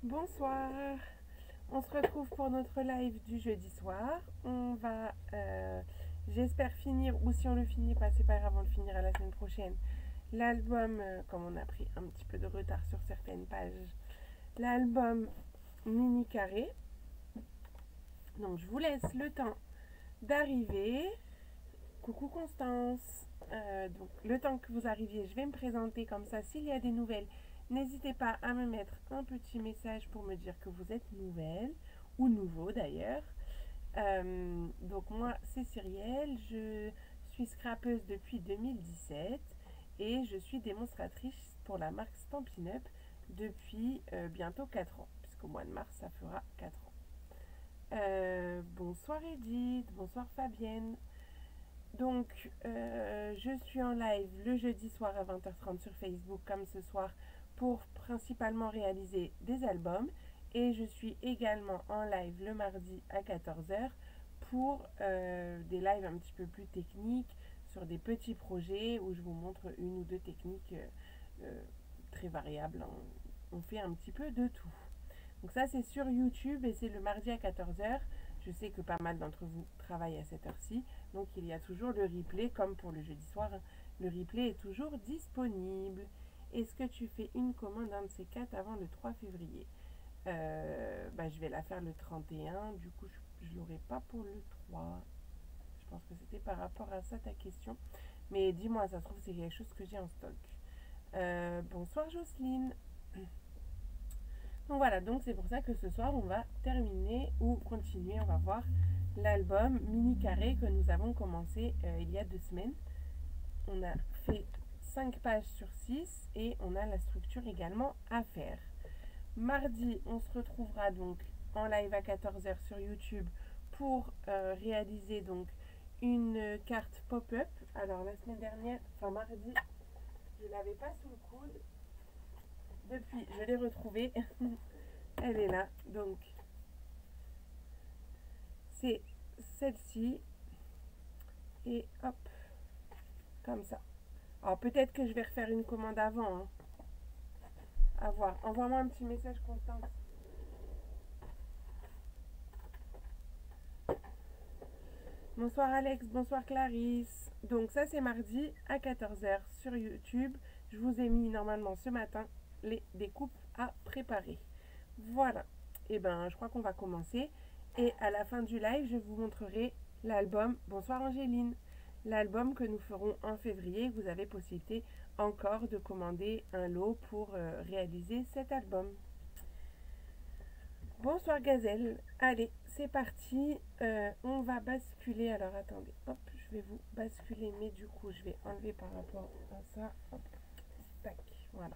Bonsoir, on se retrouve pour notre live du jeudi soir. On va, j'espère finir, ou si on le finit pas, c'est pas grave, on le finira la semaine prochaine. L'album, comme on a pris un petit peu de retard sur certaines pages, l'album Mini Carré. Donc je vous laisse le temps d'arriver. Coucou Constance. Donc le temps que vous arriviez, je vais me présenter comme ça. S'il y a des nouvelles, n'hésitez pas à me mettre un petit message pour me dire que vous êtes nouvelle ou nouveau d'ailleurs. Donc moi c'est Cyrielle, je suis scrapeuse depuis 2017 et je suis démonstratrice pour la marque Stampin' Up depuis bientôt 4 ans, puisqu'au mois de mars ça fera 4 ans. Bonsoir Edith, bonsoir Fabienne. Donc, je suis en live le jeudi soir à 20h30 sur Facebook, comme ce soir, pour principalement réaliser des albums. Et je suis également en live le mardi à 14h pour des lives un petit peu plus techniques sur des petits projets où je vous montre une ou deux techniques très variables. On fait un petit peu de tout. Donc ça, c'est sur YouTube et c'est le mardi à 14h. Je sais que pas mal d'entre vous travaillent à cette heure-ci. Donc il y a toujours le replay, comme pour le jeudi soir. Le replay est toujours disponible. Est-ce que tu fais une commande, un de ces quatre, avant le 3 février Je vais la faire le 31. Du coup, je ne l'aurai pas pour le 3. Je pense que c'était par rapport à ça ta question. Mais dis-moi, ça se trouve, c'est quelque chose que j'ai en stock. Bonsoir Jocelyne. Donc voilà, donc c'est pour ça que ce soir on va terminer ou continuer, on va voir l'album Mini Carré que nous avons commencé il y a 2 semaines. On a fait 5 pages sur 6 et on a la structure également à faire. Mardi, on se retrouvera donc en live à 14h sur YouTube pour réaliser donc une carte pop-up. Alors la semaine dernière, enfin mardi, je ne l'avais pas sous le coude. Depuis, je l'ai retrouvée. Elle est là. Donc, c'est celle-ci. Et hop, comme ça. Alors, peut-être que je vais refaire une commande avant. Hein. À voir. Envoie-moi un petit message, Constance. Bonsoir Alex, bonsoir Clarisse. Donc ça c'est mardi à 14h sur YouTube. Je vous ai mis normalement ce matin les découpes à préparer. Voilà. Et ben je crois qu'on va commencer. Et à la fin du live, je vous montrerai l'album. Bonsoir Angéline. L'album que nous ferons en février. Vous avez possibilité encore de commander un lot pour réaliser cet album. Bonsoir Gazelle. Allez, c'est parti. On va basculer. Alors attendez, hop, je vais vous basculer, mais du coup, je vais enlever par rapport à ça. Hop, tac, voilà.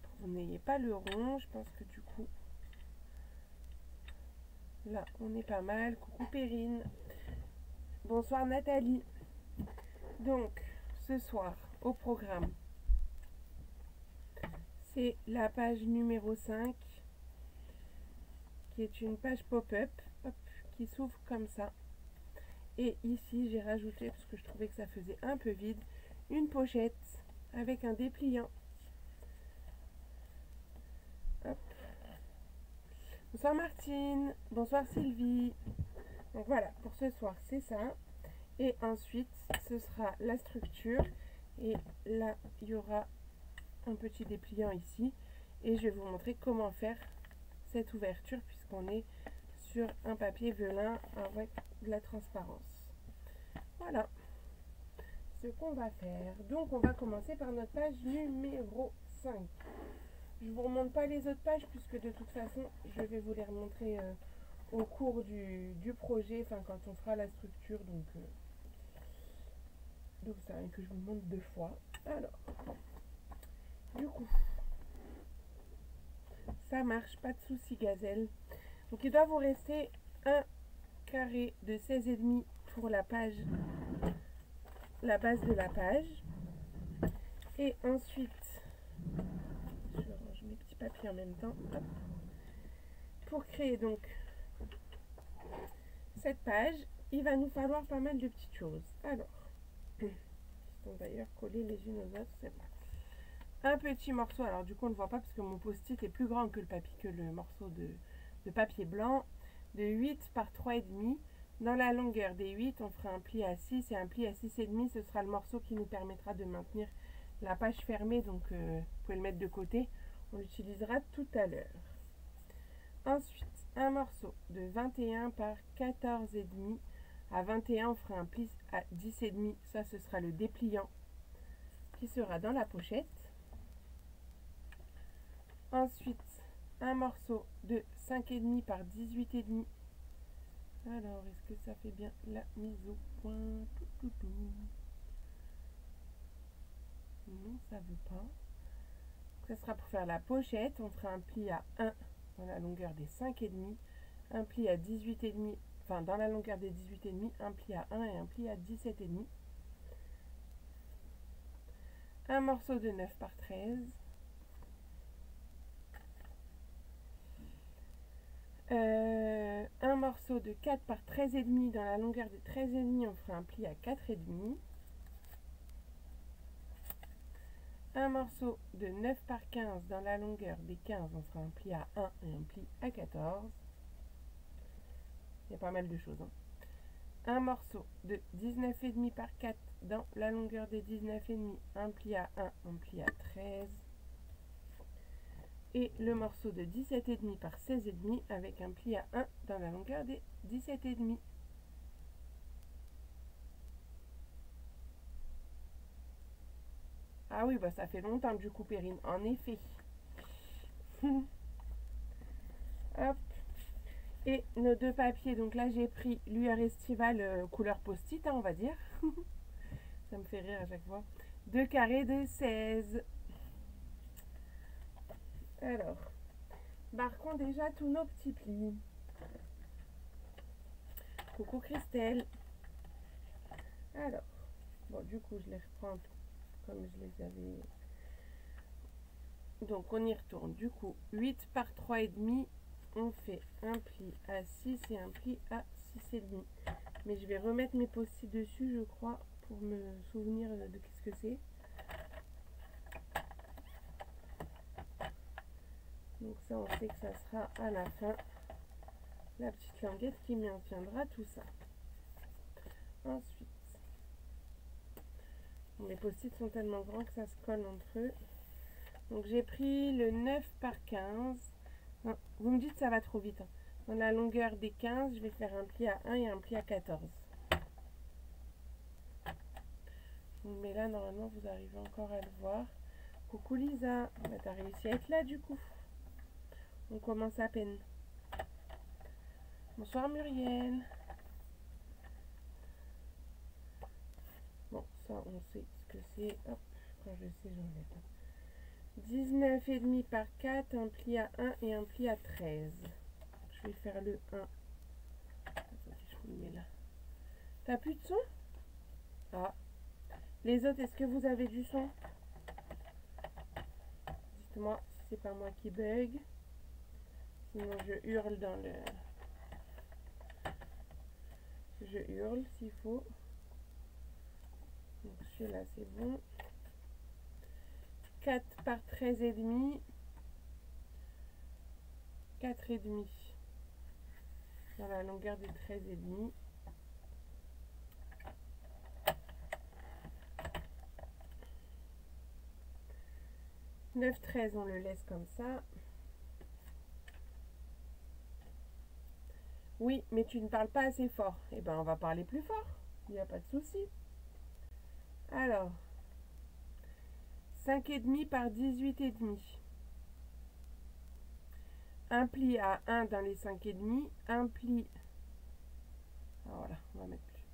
Pour que vous n'ayez pas le rond, je pense que du coup, là, on est pas mal. Coucou Perrine. Bonsoir Nathalie. Donc, ce soir, au programme, c'est la page numéro 5, qui est une page pop-up, qui s'ouvre comme ça. Et ici, j'ai rajouté, parce que je trouvais que ça faisait un peu vide, une pochette avec un dépliant. Hop. Bonsoir Martine, bonsoir Sylvie. Donc voilà, pour ce soir, c'est ça. Et ensuite, ce sera la structure. Et là, il y aura un petit dépliant ici. Et je vais vous montrer comment faire cette ouverture, puisqu'on est sur un papier velin avec de la transparence. Voilà ce qu'on va faire. Donc on va commencer par notre page numéro 5. Je ne vous remonte pas les autres pages puisque de toute façon je vais vous les remontrer au cours du projet, enfin quand on fera la structure, donc ça que je vous montre 2 fois. Alors, du coup, ça marche, pas de souci Gazelle. Donc il doit vous rester un carré de 16,5 pour la page, la base de la page. Et ensuite, je range mes petits papiers en même temps. Hop. Pour créer donc cette page, il va nous falloir pas mal de petites choses. Alors, qui sont d'ailleurs collées les unes aux autres, c'est bon. un petit morceau, alors du coup on ne voit pas parce que mon post-it est plus grand que le papier, que le morceau de papier blanc, de 8 par 3,5. Dans la longueur des 8, on fera un pli à 6 et un pli à 6,5. Ce sera le morceau qui nous permettra de maintenir la page fermée, donc vous pouvez le mettre de côté. On l'utilisera tout à l'heure. Ensuite, un morceau de 21 par 14,5. À 21, on fera un pli à 10,5. Ça, ce sera le dépliant qui sera dans la pochette. Ensuite, un morceau de 5,5 par 18,5. Alors, est-ce que ça fait bien la mise au point? Non, ça veut pas. Ça sera pour faire la pochette. On fera un pli à 1 dans la longueur des 5,5. Un pli à 18,5. Enfin, dans la longueur des 18,5. Un pli à 1 et un pli à 17,5. Un morceau de 9 par 13. Un morceau de 4 par 13,5. Dans la longueur de 13,5, on fera un pli à 4,5. Un morceau de 9 par 15. Dans la longueur des 15, on fera un pli à 1 et un pli à 14. Il y a pas mal de choses. Un morceau de 19,5 par 4. Dans la longueur des 19,5, un pli à 1, un pli à 13. Et le morceau de 17,5 par 16,5 avec un pli à 1 dans la longueur des 17,5. Ah oui, bah ça fait longtemps du coup, Perrine, en effet. Hop. Et nos deux papiers, donc là j'ai pris l'UR Estival couleur post-it, on va dire. Ça me fait rire à chaque fois. 2 carrés de 16. Alors, marquons déjà tous nos petits plis. Coucou Christelle. Alors, bon, du coup, je les reprends comme je les avais. Donc, on y retourne. Du coup, 8 par 3,5, on fait un pli à 6 et un pli à 6,5. Mais je vais remettre mes post-it dessus, je crois, pour me souvenir de qu'est-ce que c'est. Donc ça, on sait que ça sera à la fin. La petite languette qui maintiendra tout ça. Ensuite, bon, les post-it sont tellement grands que ça se colle entre eux. Donc j'ai pris le 9 par 15. Non, vous me dites que ça va trop vite. Dans la longueur des 15, je vais faire un pli à 1 et un pli à 14. Mais là, normalement, vous arrivez encore à le voir. Coucou Lisa, bah, t'as réussi à être là du coup. On commence à peine. Bonsoir Muriel. Bon, ça on sait ce que c'est. Hop, quand je sais, j'enlève. 19,5 par 4, un pli à 1 et un pli à 13. Je vais faire le 1. Attendez, je vous le mets là. T'as plus de son? Ah. Les autres, est-ce que vous avez du son? Dites-moi si c'est pas moi qui bug. Sinon, je hurle dans le... Je hurle s'il faut. Donc celui-là, c'est bon. 4 par 13,5. 4,5. Dans la longueur des 13,5. 9, 13, on le laisse comme ça. Oui, mais tu ne parles pas assez fort. Eh bien, on va parler plus fort. Il n'y a pas de souci. Alors, 5,5 par 18,5. Un pli à 1 dans les 5,5. Un pli... Ah, voilà, on va mettre plus.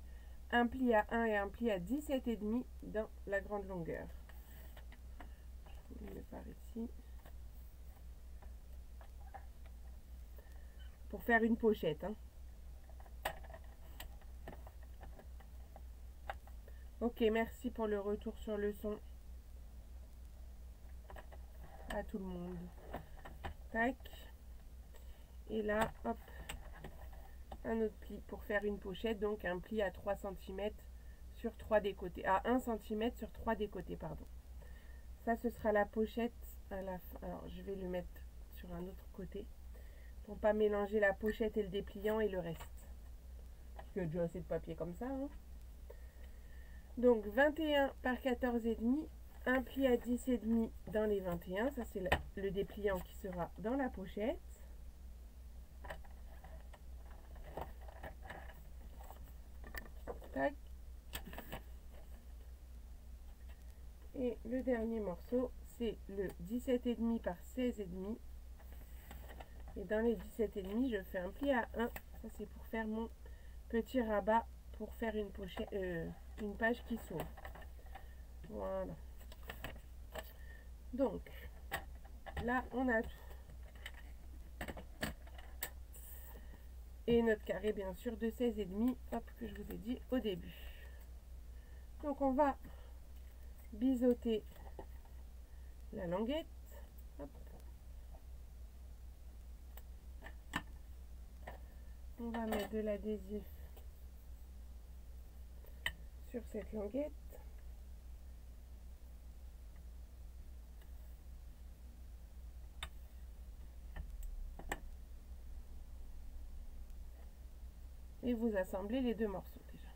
Un pli à 1 et un pli à 17,5 dans la grande longueur. Je vous le mets par ici. Pour faire une pochette. Hein. Ok, merci pour le retour sur le son. À tout le monde. Tac. Et là, hop. Un autre pli pour faire une pochette. Donc un pli à 3 cm sur 3 des côtés. À 1 cm sur 3 des côtés, pardon. Ça, ce sera la pochette à la fin. Alors, je vais le mettre sur un autre côté pour pas mélanger la pochette et le dépliant et le reste. Parce qu'il y a déjà assez de papier comme ça. Hein. Donc, 21 par 14,5, un pli à 10,5 dans les 21. Ça, c'est le dépliant qui sera dans la pochette. Tac. Et le dernier morceau, c'est le 17,5 par 16,5. Et dans les 17,5, je fais un pli à 1. Ça, c'est pour faire mon petit rabat pour faire une pochette, une page qui s'ouvre. Voilà. Donc, là, on a tout. Et notre carré, bien sûr, de 16,5, hop, que je vous ai dit au début. Donc, on va biseauter la languette. Hop. On va mettre de l'adhésif sur cette languette. Et vous assemblez les deux morceaux déjà.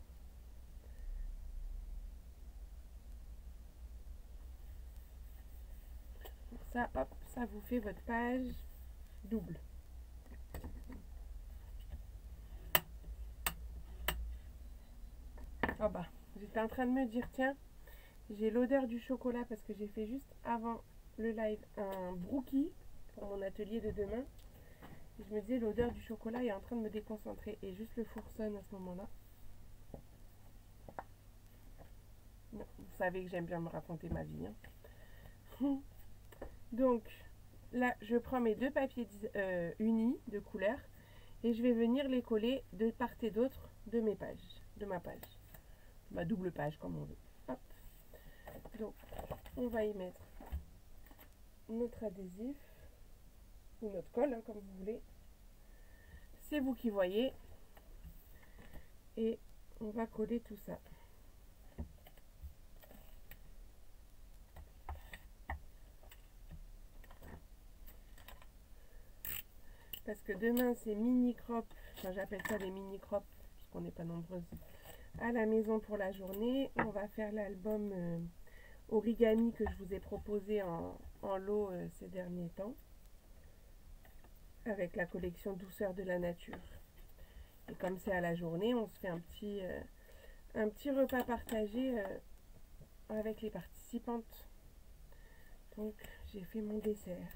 Ça, hop, ça vous fait votre page double. Oh bah, j'étais en train de me dire, tiens, j'ai l'odeur du chocolat parce que j'ai fait juste avant le live un brookie pour mon atelier de demain. Et je me disais, l'odeur du chocolat est en train de me déconcentrer et juste le four sonne à ce moment-là. Vous savez que j'aime bien me raconter ma vie. Hein. Donc, là, je prends mes deux papiers unis de couleur et je vais venir les coller de part et d'autre de mes pages, de ma page. Ma double page, comme on veut. Hop. Donc, on va y mettre notre adhésif ou notre colle, hein, comme vous voulez. C'est vous qui voyez. Et on va coller tout ça. Parce que demain, c'est mini-crop. Enfin, j'appelle ça des mini-crop, puisqu'on n'est pas nombreuses à la maison pour la journée. On va faire l'album origami que je vous ai proposé en lot ces derniers temps. Avec la collection Douceur de la nature. Et comme c'est à la journée, on se fait un petit repas partagé avec les participantes. Donc, j'ai fait mon dessert.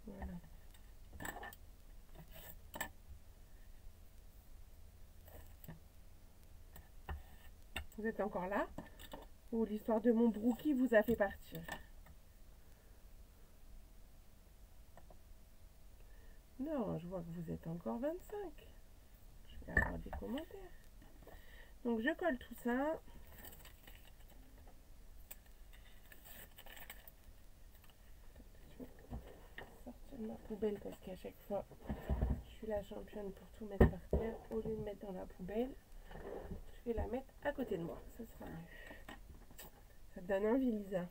Voilà. Vous êtes encore là? Ou l'histoire de mon brookie vous a fait partir? Non, je vois que vous êtes encore 25. Je vais avoir des commentaires. Donc, je colle tout ça. Je vais sortir ma poubelle parce qu'à chaque fois, je suis la championne pour tout mettre par terre. Au lieu de mettre dans la poubelle, je vais la mettre à côté de moi. Ce sera mieux. Ça te donne envie, Lisa?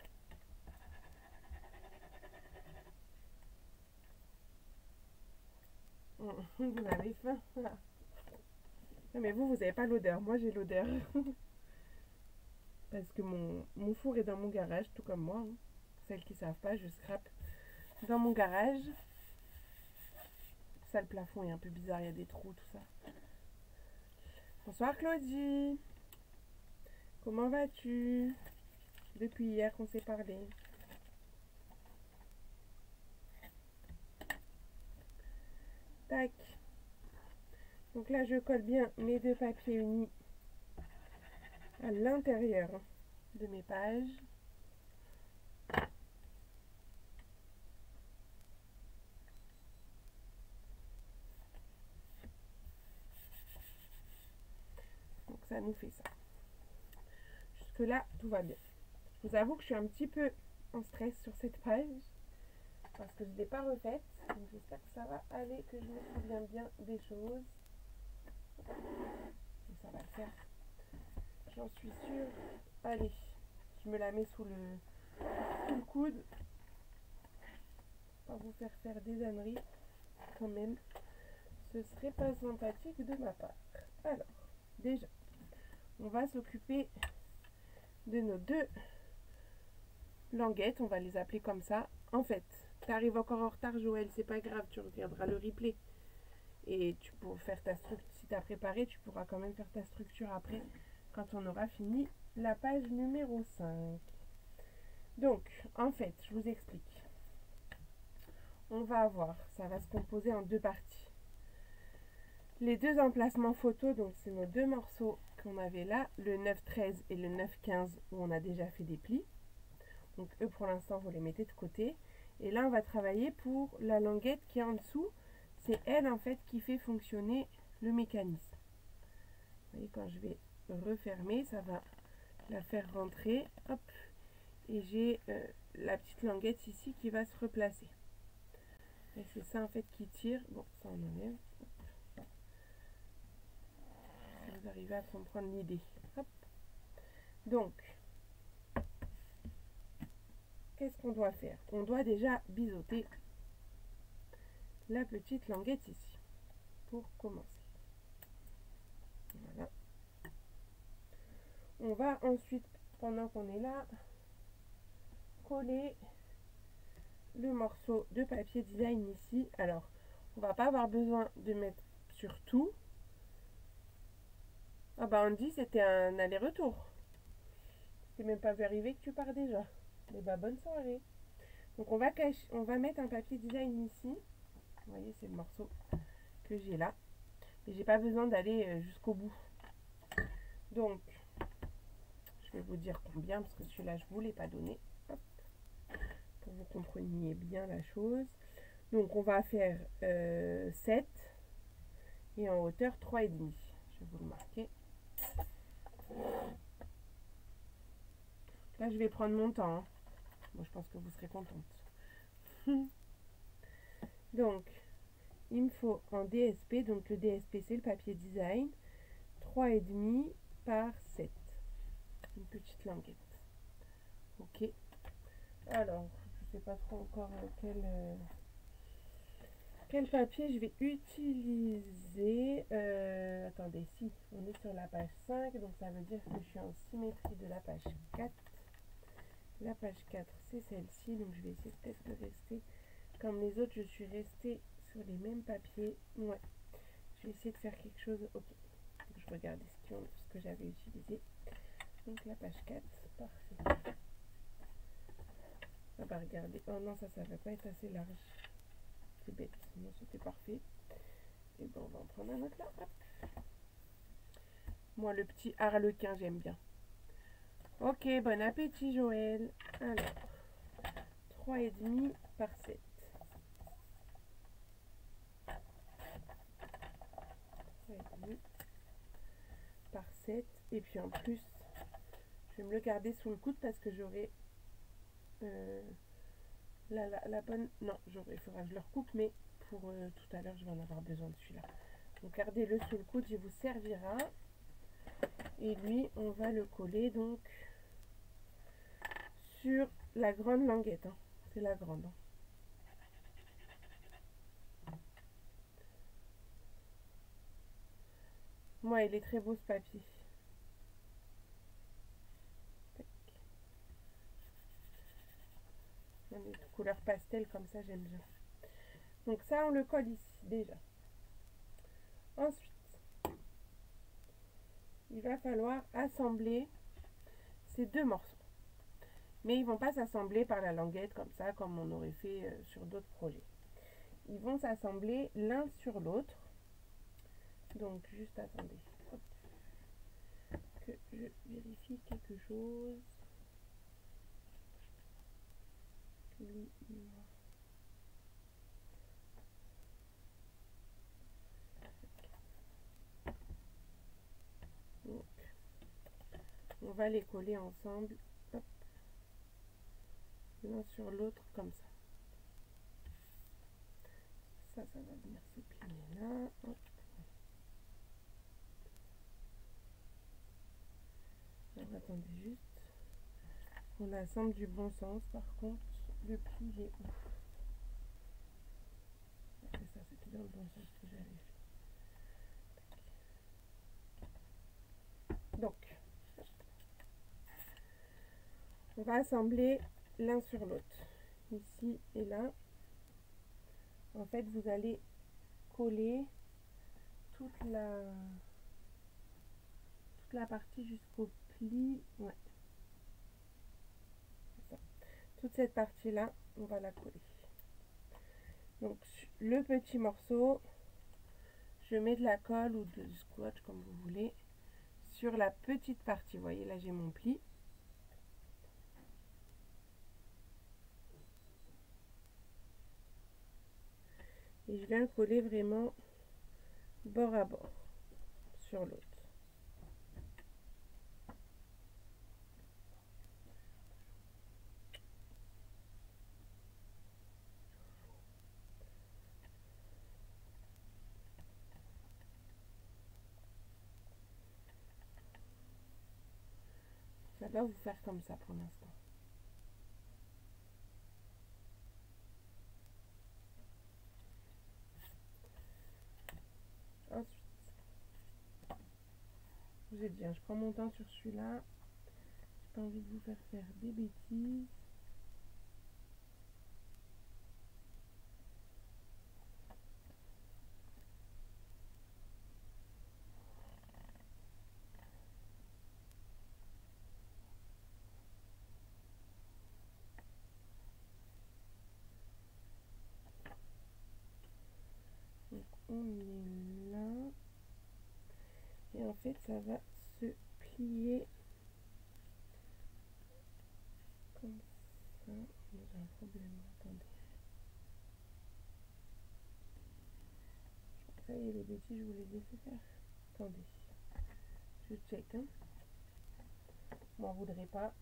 Vous avez faim? Non, mais vous n'avez pas l'odeur. Moi, j'ai l'odeur. Parce que mon four est dans mon garage, tout comme moi. Hein. Celles qui ne savent pas, je scrape dans mon garage. Ça, le plafond est un peu bizarre. Il y a des trous, tout ça. Bonsoir, Claudie. Comment vas-tu? Depuis hier qu'on s'est parlé. Tac. Donc là, je colle bien mes deux papiers unis à l'intérieur de mes pages. Donc ça nous fait ça. Jusque là, tout va bien. Je vous avoue que je suis un petit peu en stress sur cette page parce que je ne l'ai pas refaite. Donc j'espère que ça va aller, que je me souviens bien des choses. Et ça va le faire. J'en suis sûre. Allez, je me la mets sous le coude. Pas vous faire des âneries quand même. Ce serait pas sympathique de ma part. Alors, déjà, on va s'occuper de nos deux languettes. On va les appeler comme ça. En fait, tu arrives encore en retard, Joël, c'est pas grave, tu regarderas le replay. Et tu pourras faire ta structure. Si tu as préparé, tu pourras quand même faire ta structure après, quand on aura fini la page numéro 5. Donc, en fait, je vous explique. On va avoir, ça va se composer en deux parties. Les deux emplacements photos, donc c'est nos deux morceaux qu'on avait là, le 9-13 et le 9-15 où on a déjà fait des plis. Donc eux pour l'instant vous les mettez de côté. Et là on va travailler pour la languette qui est en dessous. C'est elle en fait qui fait fonctionner le mécanisme. Vous voyez, quand je vais refermer, ça va la faire rentrer. Hop. Et j'ai la petite languette ici qui va se replacer. Et c'est ça en fait qui tire. Bon, ça on enlève. Vous arrivez à comprendre l'idée. Donc, qu'est-ce qu'on doit faire? On doit déjà biseauter la petite languette ici pour commencer. Voilà. On va ensuite, pendant qu'on est là, coller le morceau de papier design ici. Alors, on va pas avoir besoin de mettre sur tout. Ah bah on dit c'était un aller-retour. C'est même pas vu arriver que tu pars déjà. Mais bah bonne soirée. Donc on va mettre un papier design ici. Vous voyez, c'est le morceau que j'ai là. Et j'ai pas besoin d'aller jusqu'au bout. Donc, je vais vous dire combien, parce que celui-là, je ne vous l'ai pas donné. Hop. Pour que vous compreniez bien la chose. Donc, on va faire 7 et en hauteur 3,5. Je vais vous le marquer. Là, je vais prendre mon temps. Hein. Moi, je pense que vous serez contente. Donc, il me faut en DSP, donc le DSP, c'est le papier design, 3,5 par 7. Une petite languette. Ok. Alors, je sais pas trop encore quel papier je vais utiliser. Attendez, si, on est sur la page 5, donc ça veut dire que je suis en symétrie de la page 4. La page 4, c'est celle-ci, donc je vais essayer peut-être de rester comme les autres. Je suis restée sur les mêmes papiers. Ouais, je vais essayer de faire quelque chose. Ok, donc je regarde ce que j'avais utilisé. Donc la page 4, parfait. On va regarder. Oh non, ça va pas être assez large. C'est bête, sinon c'était parfait. Et bon, on va en prendre un autre là. Hop. Moi, le petit harlequin, j'aime bien. Ok, bon appétit, Joël. Alors, 3,5 par 7. 3,5 par 7. Et puis en plus, je vais me le garder sous le coude parce que j'aurai la bonne... Non, il faudra que je le recoupe, mais pour tout à l'heure, je vais en avoir besoin de celui-là. Donc gardez-le sous le coude, il vous servira. Et lui, on va le coller donc sur la grande languette. Hein. C'est la grande. Hein. Moi, il est très beau ce papier. On est de couleur pastel comme ça, j'aime bien. Donc ça, on le colle ici déjà. Ensuite, il va falloir assembler ces deux morceaux. Mais ils ne vont pas s'assembler par la languette comme ça, comme on aurait fait sur d'autres projets. Ils vont s'assembler l'un sur l'autre. Donc, juste attendez. Hop. Que je vérifie quelque chose. Donc, on va les coller ensemble. Hop. L'un sur l'autre comme ça. Ça va venir se plier là. Hop. Alors, attendez juste. On assemble du bon sens. Par contre, le pli il est où? C'est ça, c'était dans le bon sens que j'avais fait. Donc, on va assembler l'un sur l'autre, ici et là. En fait, vous allez coller toute la partie jusqu'au pli. Ouais, c'est ça. Toute cette partie là, on va la coller. Donc le petit morceau, je mets de la colle ou du scotch comme vous voulez sur la petite partie. Vous voyez, là j'ai mon pli. Et je viens le coller vraiment bord à bord sur l'autre. Ça va vous faire comme ça pour l'instant. Ensuite, vous êtes bien, je prends mon temps sur celui-là. J'ai pas envie de vous faire des bêtises. Donc on est là. Et en fait, ça va se plier comme ça. J'ai un problème, attendez. Ça y est, les bêtises, je vous les ai fait faire. Attendez, je check. Hein. M'en voudrez pas.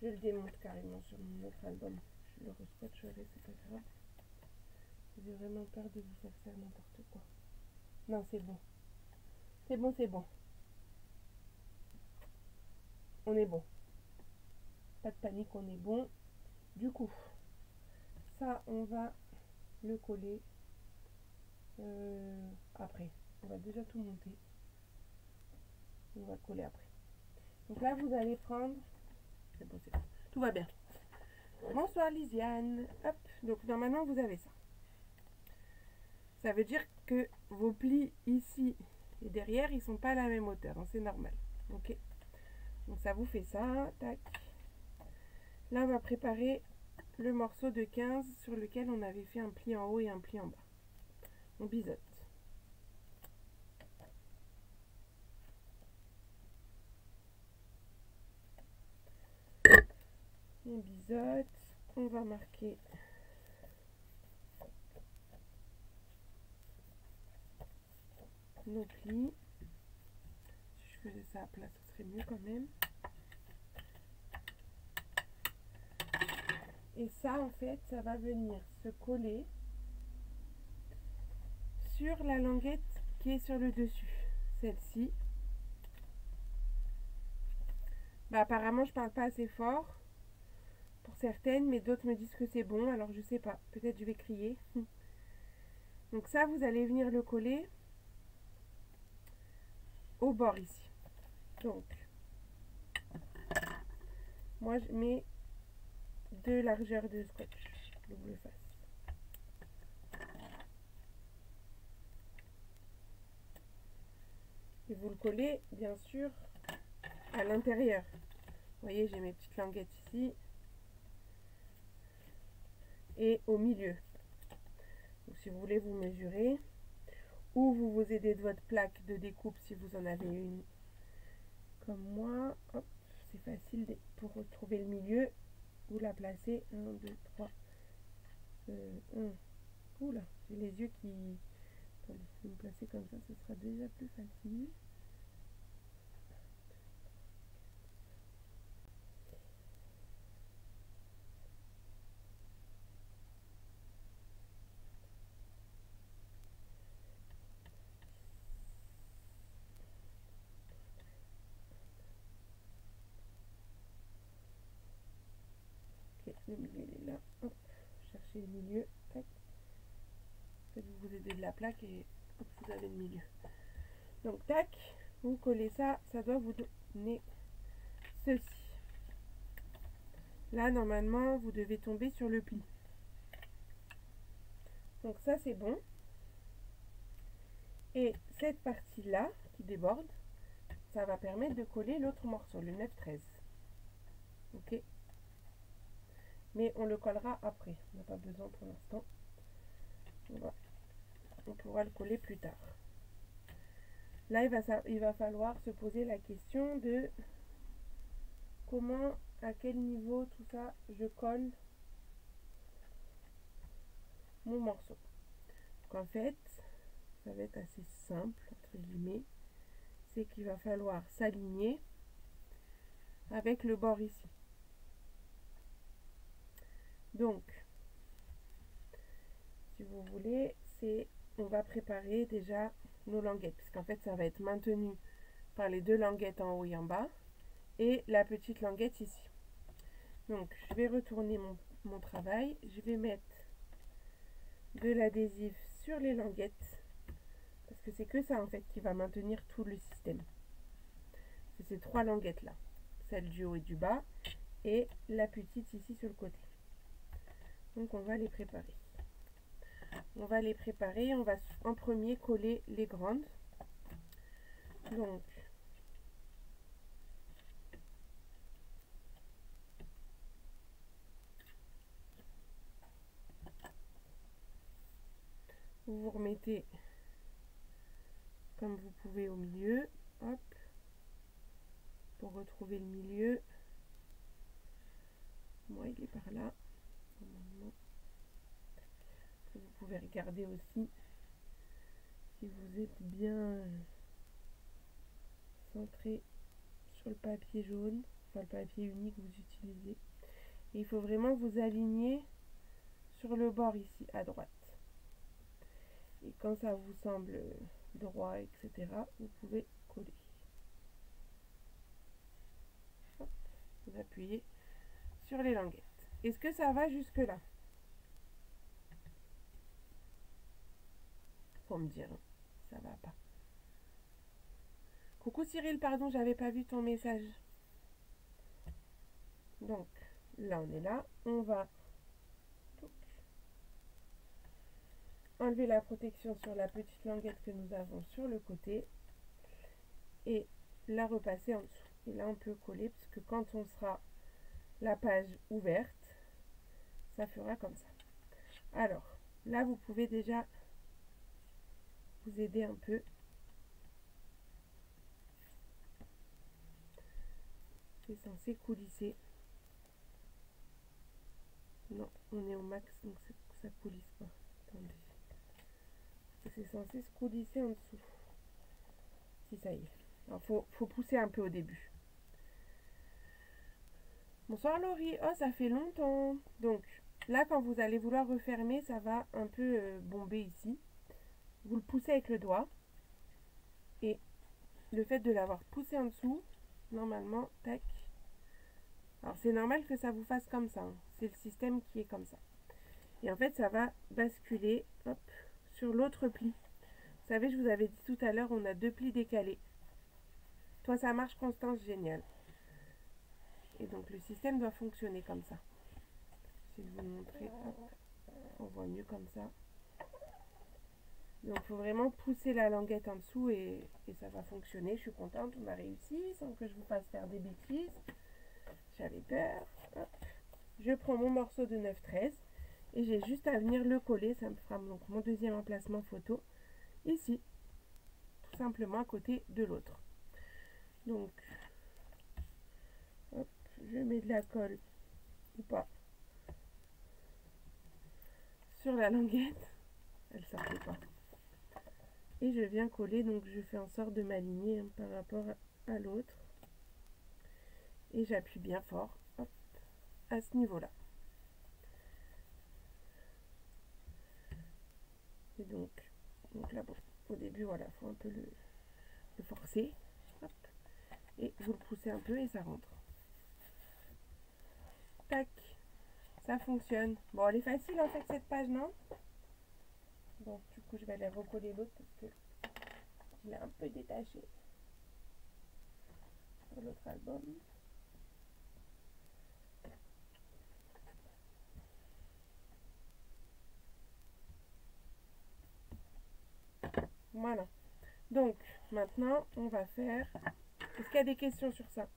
Je le démonte carrément sur mon autre album. Je le rescotcherai, c'est pas grave. J'ai vraiment peur de vous faire n'importe quoi. Non, c'est bon. C'est bon, c'est bon. On est bon. Pas de panique, on est bon. Du coup, ça, on va le coller après. On va déjà tout monter. On va le coller après. Donc là, vous allez prendre... C'est bon, c'est bon. Tout va bien. Bonsoir Lisiane. Hop. Donc normalement, vous avez ça. Ça veut dire que vos plis ici et derrière, ils sont pas à la même hauteur. Hein, c'est normal. Ok. Donc ça vous fait ça. Tac. Là, on va préparer le morceau de 15 sur lequel on avait fait un pli en haut et un pli en bas. On biseaute. On biseaute. On va marquer nos plis. Si je faisais ça à plat, ce serait mieux quand même. Et ça, en fait, ça va venir se coller sur la languette qui est sur le dessus. Celle-ci. Bah, apparemment, je parle pas assez fort pour certaines, mais d'autres me disent que c'est bon. Alors, je sais pas. Peut-être je vais crier. Donc ça, vous allez venir le coller au bord ici. Donc, moi, je mets 2 largeurs de scotch double face. Et vous le collez, bien sûr, à l'intérieur. Vous voyez, j'ai mes petites languettes ici. Et au milieu. Donc, si vous voulez, vous mesurez. Ou vous vous aidez de votre plaque de découpe si vous en avez une. Comme moi. Hop, c'est facile pour retrouver le milieu. Vous la placez. 1, 2, 3. 1. Oula, j'ai les yeux qui... Attendez, si vous me placez comme ça, ce sera déjà plus facile. Le milieu il est là. Hop, cherchez le milieu. Tac. Faites-vous vous aider de la plaque et hop, vous avez le milieu. Donc tac, vous collez ça, ça doit vous donner ceci. Là normalement vous devez tomber sur le pli. Donc ça c'est bon. Et cette partie là qui déborde, ça va permettre de coller l'autre morceau, le 9-13. Ok. Mais on le collera après, on n'a pas besoin pour l'instant. On pourra le coller plus tard. Là il va falloir se poser la question de comment, à quel niveau tout ça je colle mon morceau. Donc en fait, ça va être assez simple, entre guillemets, c'est qu'il va falloir s'aligner avec le bord ici. Donc, si vous voulez, on va préparer déjà nos languettes, puisqu'en fait ça va être maintenu par les deux languettes en haut et en bas, et la petite languette ici. Donc, je vais retourner mon travail, je vais mettre de l'adhésif sur les languettes, parce que c'est que ça en fait qui va maintenir tout le système. C'est ces trois languettes là, celle du haut et du bas, et la petite ici sur le côté. Donc on va les préparer. On va les préparer, on va en premier coller les grandes. Donc vous vous remettez comme vous pouvez au milieu, hop, pour retrouver le milieu. Moi il est par là, normalement. Vous pouvez regarder aussi si vous êtes bien centré sur le papier jaune, enfin le papier unique que vous utilisez. Et il faut vraiment vous aligner sur le bord ici à droite. Et quand ça vous semble droit, etc., vous pouvez coller. Hop, vous appuyez sur les languettes. Est-ce que ça va jusque là? Faut me dire, ça va pas. Coucou Cyril, pardon, j'avais pas vu ton message. Donc, là on est là. On va enlever la protection sur la petite languette que nous avons sur le côté et la repasser en dessous. Et là on peut coller, parce que quand on sera la page ouverte, ça fera comme ça. Alors, là vous pouvez déjà vous aider un peu. C'est censé coulisser. Non, on est au max, donc ça coulisse pas. Attendez. C'est censé se coulisser en dessous. Si, ça y est. Alors, faut pousser un peu au début. Bonsoir Laurie. Oh, ça fait longtemps. Donc, là, quand vous allez vouloir refermer, ça va un peu bomber ici. Vous le poussez avec le doigt. Et le fait de l'avoir poussé en dessous, normalement, tac. Alors, c'est normal que ça vous fasse comme ça. Hein. C'est le système qui est comme ça. Et en fait, ça va basculer, hop, sur l'autre pli. Vous savez, je vous avais dit tout à l'heure, on a deux plis décalés. Toi, ça marche, Constance, génial. Et donc, le système doit fonctionner comme ça. Je vais vous montrer, hop, on voit mieux comme ça. Donc, il faut vraiment pousser la languette en dessous et ça va fonctionner. Je suis contente, on a réussi sans que je vous fasse faire des bêtises. J'avais peur. Hop. Je prends mon morceau de 9-13 et j'ai juste à venir le coller. Ça me fera donc mon deuxième emplacement photo ici, tout simplement à côté de l'autre. Donc, hop, je mets de la colle ou pas sur la languette. Elle sortait pas. Et je viens coller, donc je fais en sorte de m'aligner hein, par rapport à l'autre. Et j'appuie bien fort, hop, à ce niveau-là. Et donc là, bon, au début, voilà, il faut un peu le forcer. Hop, et vous le poussez un peu et ça rentre. Tac. ça fonctionne. Bon, elle est facile en fait cette page, non? Bon, du coup, je vais aller recoller l'autre parce que il est un peu détaché sur l'autre album. Voilà. Donc, maintenant, on va faire... Est-ce qu'il y a des questions sur ça?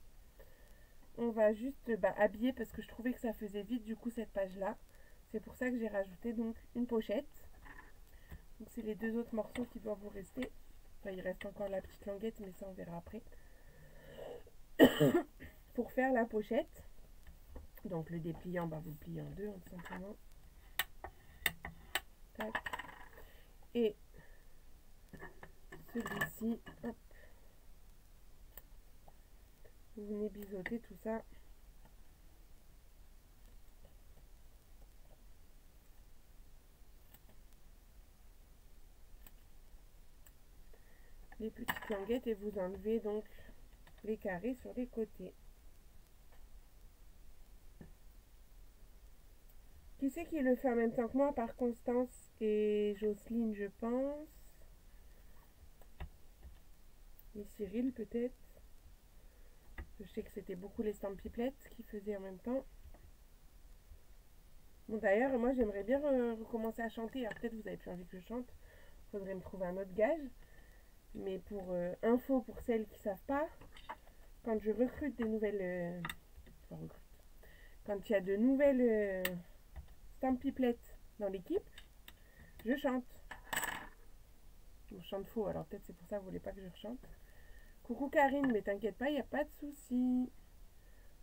On va juste habiller parce que je trouvais que ça faisait vite du coup cette page-là. C'est pour ça que j'ai rajouté donc une pochette. Donc c'est les deux autres morceaux qui doivent vous rester. Enfin, il reste encore la petite languette, mais ça on verra après. Pour faire la pochette, donc le dépliant, vous le pliez en deux, tout simplement. Tac. Et celui-ci, hop. Vous venez biseauter tout ça. Les petites languettes et vous enlevez donc les carrés sur les côtés. Qui c'est qui le fait en même temps que moi? Par Constance et Jocelyne, je pense. Et Cyril, peut-être. Je sais que c'était beaucoup les Stampiplettes qui faisaient en même temps. Bon, d'ailleurs, moi, j'aimerais bien recommencer à chanter. Alors, peut-être vous avez plus envie que je chante. Faudrait me trouver un autre gage. Mais pour info, pour celles qui savent pas, quand je recrute des nouvelles... quand il y a de nouvelles Stampiplettes dans l'équipe, je chante. Je chante faux, alors peut-être c'est pour ça que vous voulez pas que je rechante. Coucou Karine, mais t'inquiète pas, il n'y a pas de souci.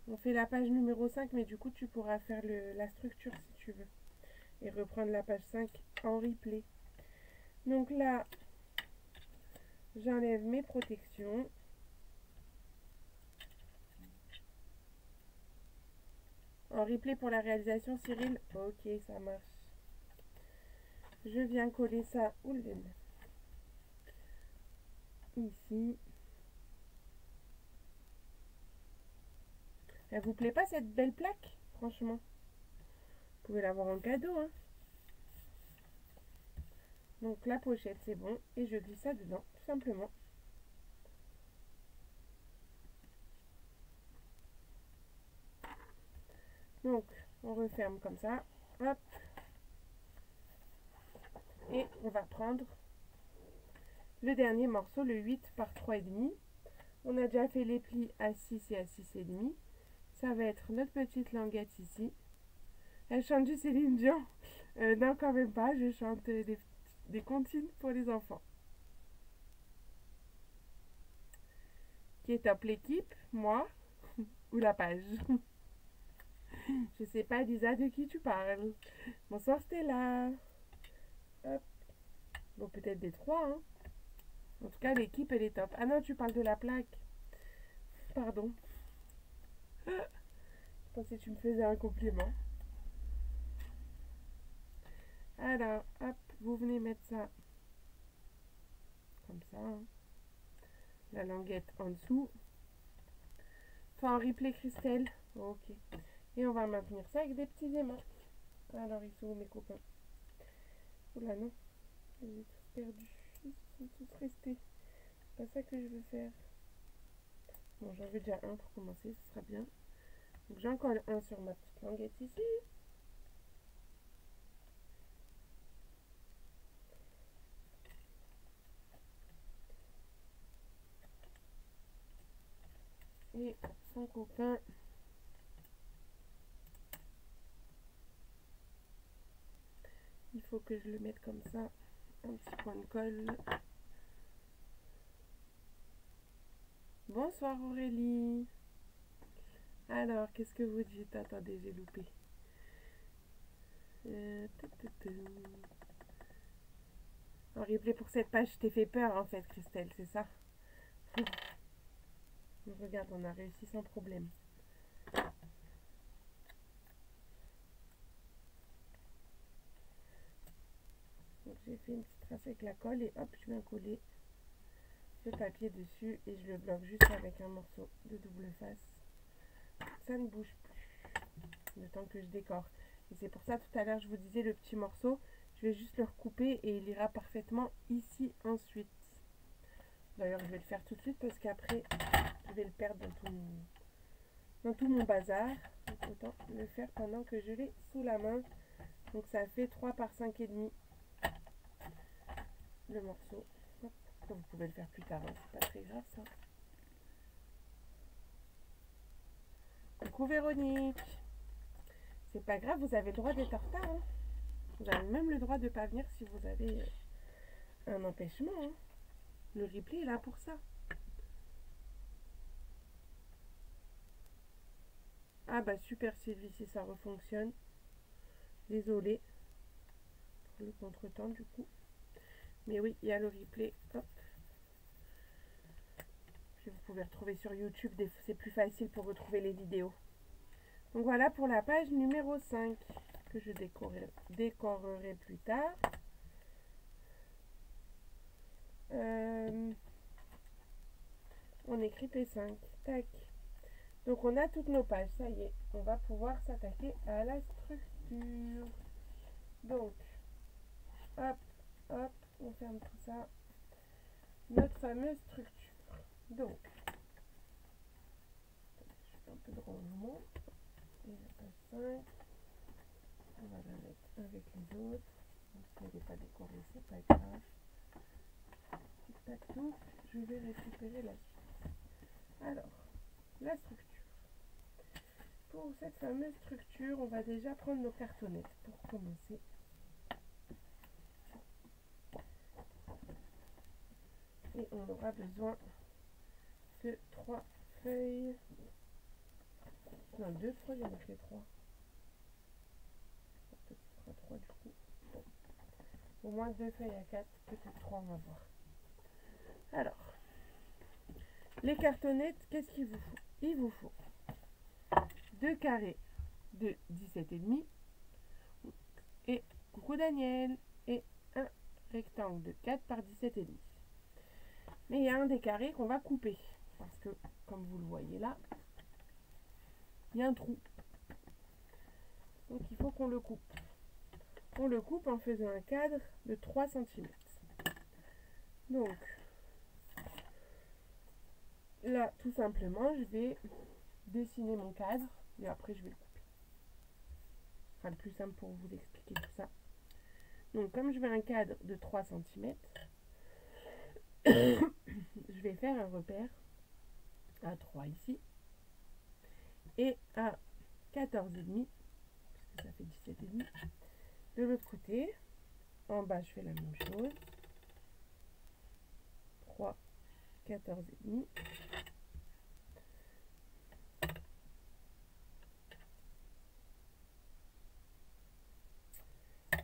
On fait la page numéro 5, mais du coup tu pourras faire la structure si tu veux. Et reprendre la page 5 en replay. Donc là, j'enlève mes protections. En replay pour la réalisation, Cyril. Ok, ça marche. Je viens coller ça. Ici. Elle vous plaît pas cette belle plaque? Franchement. Vous pouvez l'avoir en cadeau, hein. Donc la pochette, c'est bon. Et je glisse ça dedans, tout simplement. Donc, on referme comme ça. Hop. Et on va prendre le dernier morceau, le 8 par 3,5. On a déjà fait les plis à 6 et à 6,5. Ça va être notre petite languette ici. Elle chante du Céline Dion. Non, quand même pas. Je chante des comptines pour les enfants. Qui est top, l'équipe, moi ou la page? Je sais pas, Lisa, de qui tu parles. Bonsoir Stella. Hop. Bon, peut-être des trois, hein. En tout cas, l'équipe, elle est top. Ah non, tu parles de la plaque. Pardon. Je pensais que tu me faisais un compliment. Alors, hop, vous venez mettre ça comme ça, hein. La languette en dessous. Toi en replay, Christelle. Ok. Et on va maintenir ça avec des petits aimants. Alors, ils sont où mes copains? Oula, non. Je les ai tous perdus. Ils sont tous restés. C'est pas ça que je veux faire. Bon, j'en veux déjà un pour commencer, ce sera bien. Donc j'en colle un sur ma petite languette ici. Et son copain. Il faut que je le mette comme ça. Un petit point de colle. Bonsoir Aurélie. Alors, qu'est-ce que vous dites? Attendez, j'ai loupé. En replay pour cette page, je t'ai fait peur en fait, Christelle, c'est ça? Regarde, on a réussi sans problème. Donc j'ai fait une petite trace avec la colle et hop, je viens coller le papier dessus et je le bloque juste avec un morceau de double face. Ça ne bouge plus. Le temps que je décore. Et c'est pour ça tout à l'heure je vous disais le petit morceau, je vais juste le recouper et il ira parfaitement ici ensuite. D'ailleurs je vais le faire tout de suite parce qu'après je vais le perdre dans tout mon bazar. Donc autant le faire pendant que je l'ai sous la main. Donc ça fait 3 par 5,5 le morceau. Hop. Vous pouvez le faire plus tard, hein. C'est pas très grave ça. Coucou Véronique. C'est pas grave, vous avez le droit d'être en retard. Hein. Vous avez même le droit de pas venir si vous avez un empêchement. Hein. Le replay est là pour ça. Ah bah super Sylvie, si ça refonctionne. Désolée pour le contretemps du coup. Mais oui, il y a le replay. Hop. Puis vous pouvez retrouver sur YouTube, c'est plus facile pour retrouver les vidéos. Donc voilà pour la page numéro 5 que je décorerai plus tard. On écrit P5. Tac. Donc on a toutes nos pages, ça y est. On va pouvoir s'attaquer à la structure. Donc, hop, hop, on ferme tout ça. Notre fameuse structure. Donc, je fais un peu de rangement. Et la page 5, on va la mettre avec les autres. Donc si elle n'est pas décorée, c'est pas grave. Tic tac tout, je vais récupérer la suite. Alors, la structure. Pour cette fameuse structure, on va déjà prendre nos cartonnettes pour commencer. Et on aura besoin de 3 feuilles. Non, 2 feuilles, il y en a que 3. Peut-être ce sera 3 du coup. Bon. Au moins 2 feuilles à 4, peut-être 3, on va voir. Alors, les cartonnettes, qu'est-ce qu'il vous faut? Il vous faut 2 carrés de 17,5 et coucou Daniel, et un rectangle de 4 par 17,5. Mais il y a un des carrés qu'on va couper parce que, comme vous le voyez là, il y a un trou. Donc il faut qu'on le coupe. On le coupe en faisant un cadre de 3 cm. Donc là, tout simplement, je vais dessiner mon cadre et après je vais le couper. Ce sera le plus simple pour vous expliquer tout ça. Donc comme je veux un cadre de 3 cm, je vais faire un repère à 3 ici et à 14,5 parce que ça fait 17,5 de l'autre côté. En bas je fais la même chose, 3, 14,5.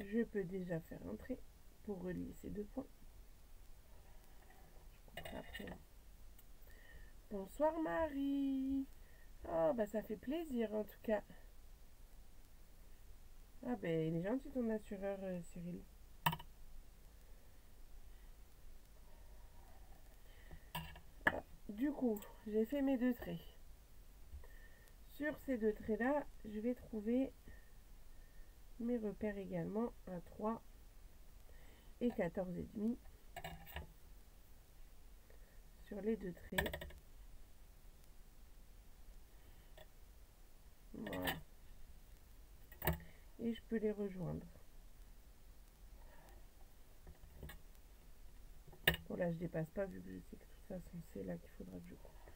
Je peux déjà faire un trait pour relier ces deux points. Je couperai après. Bonsoir Marie. Oh bah ça fait plaisir en tout cas. Ah ben il est gentil ton assureur Cyril. Ah, du coup j'ai fait mes 2 traits. Sur ces 2 traits là je vais trouver mes repères également à 3 et 14,5 sur les 2 traits. Voilà. Et je peux les rejoindre. Bon là je dépasse pas vu que je sais que de toute façon c'est là qu'il faudra que je coupe.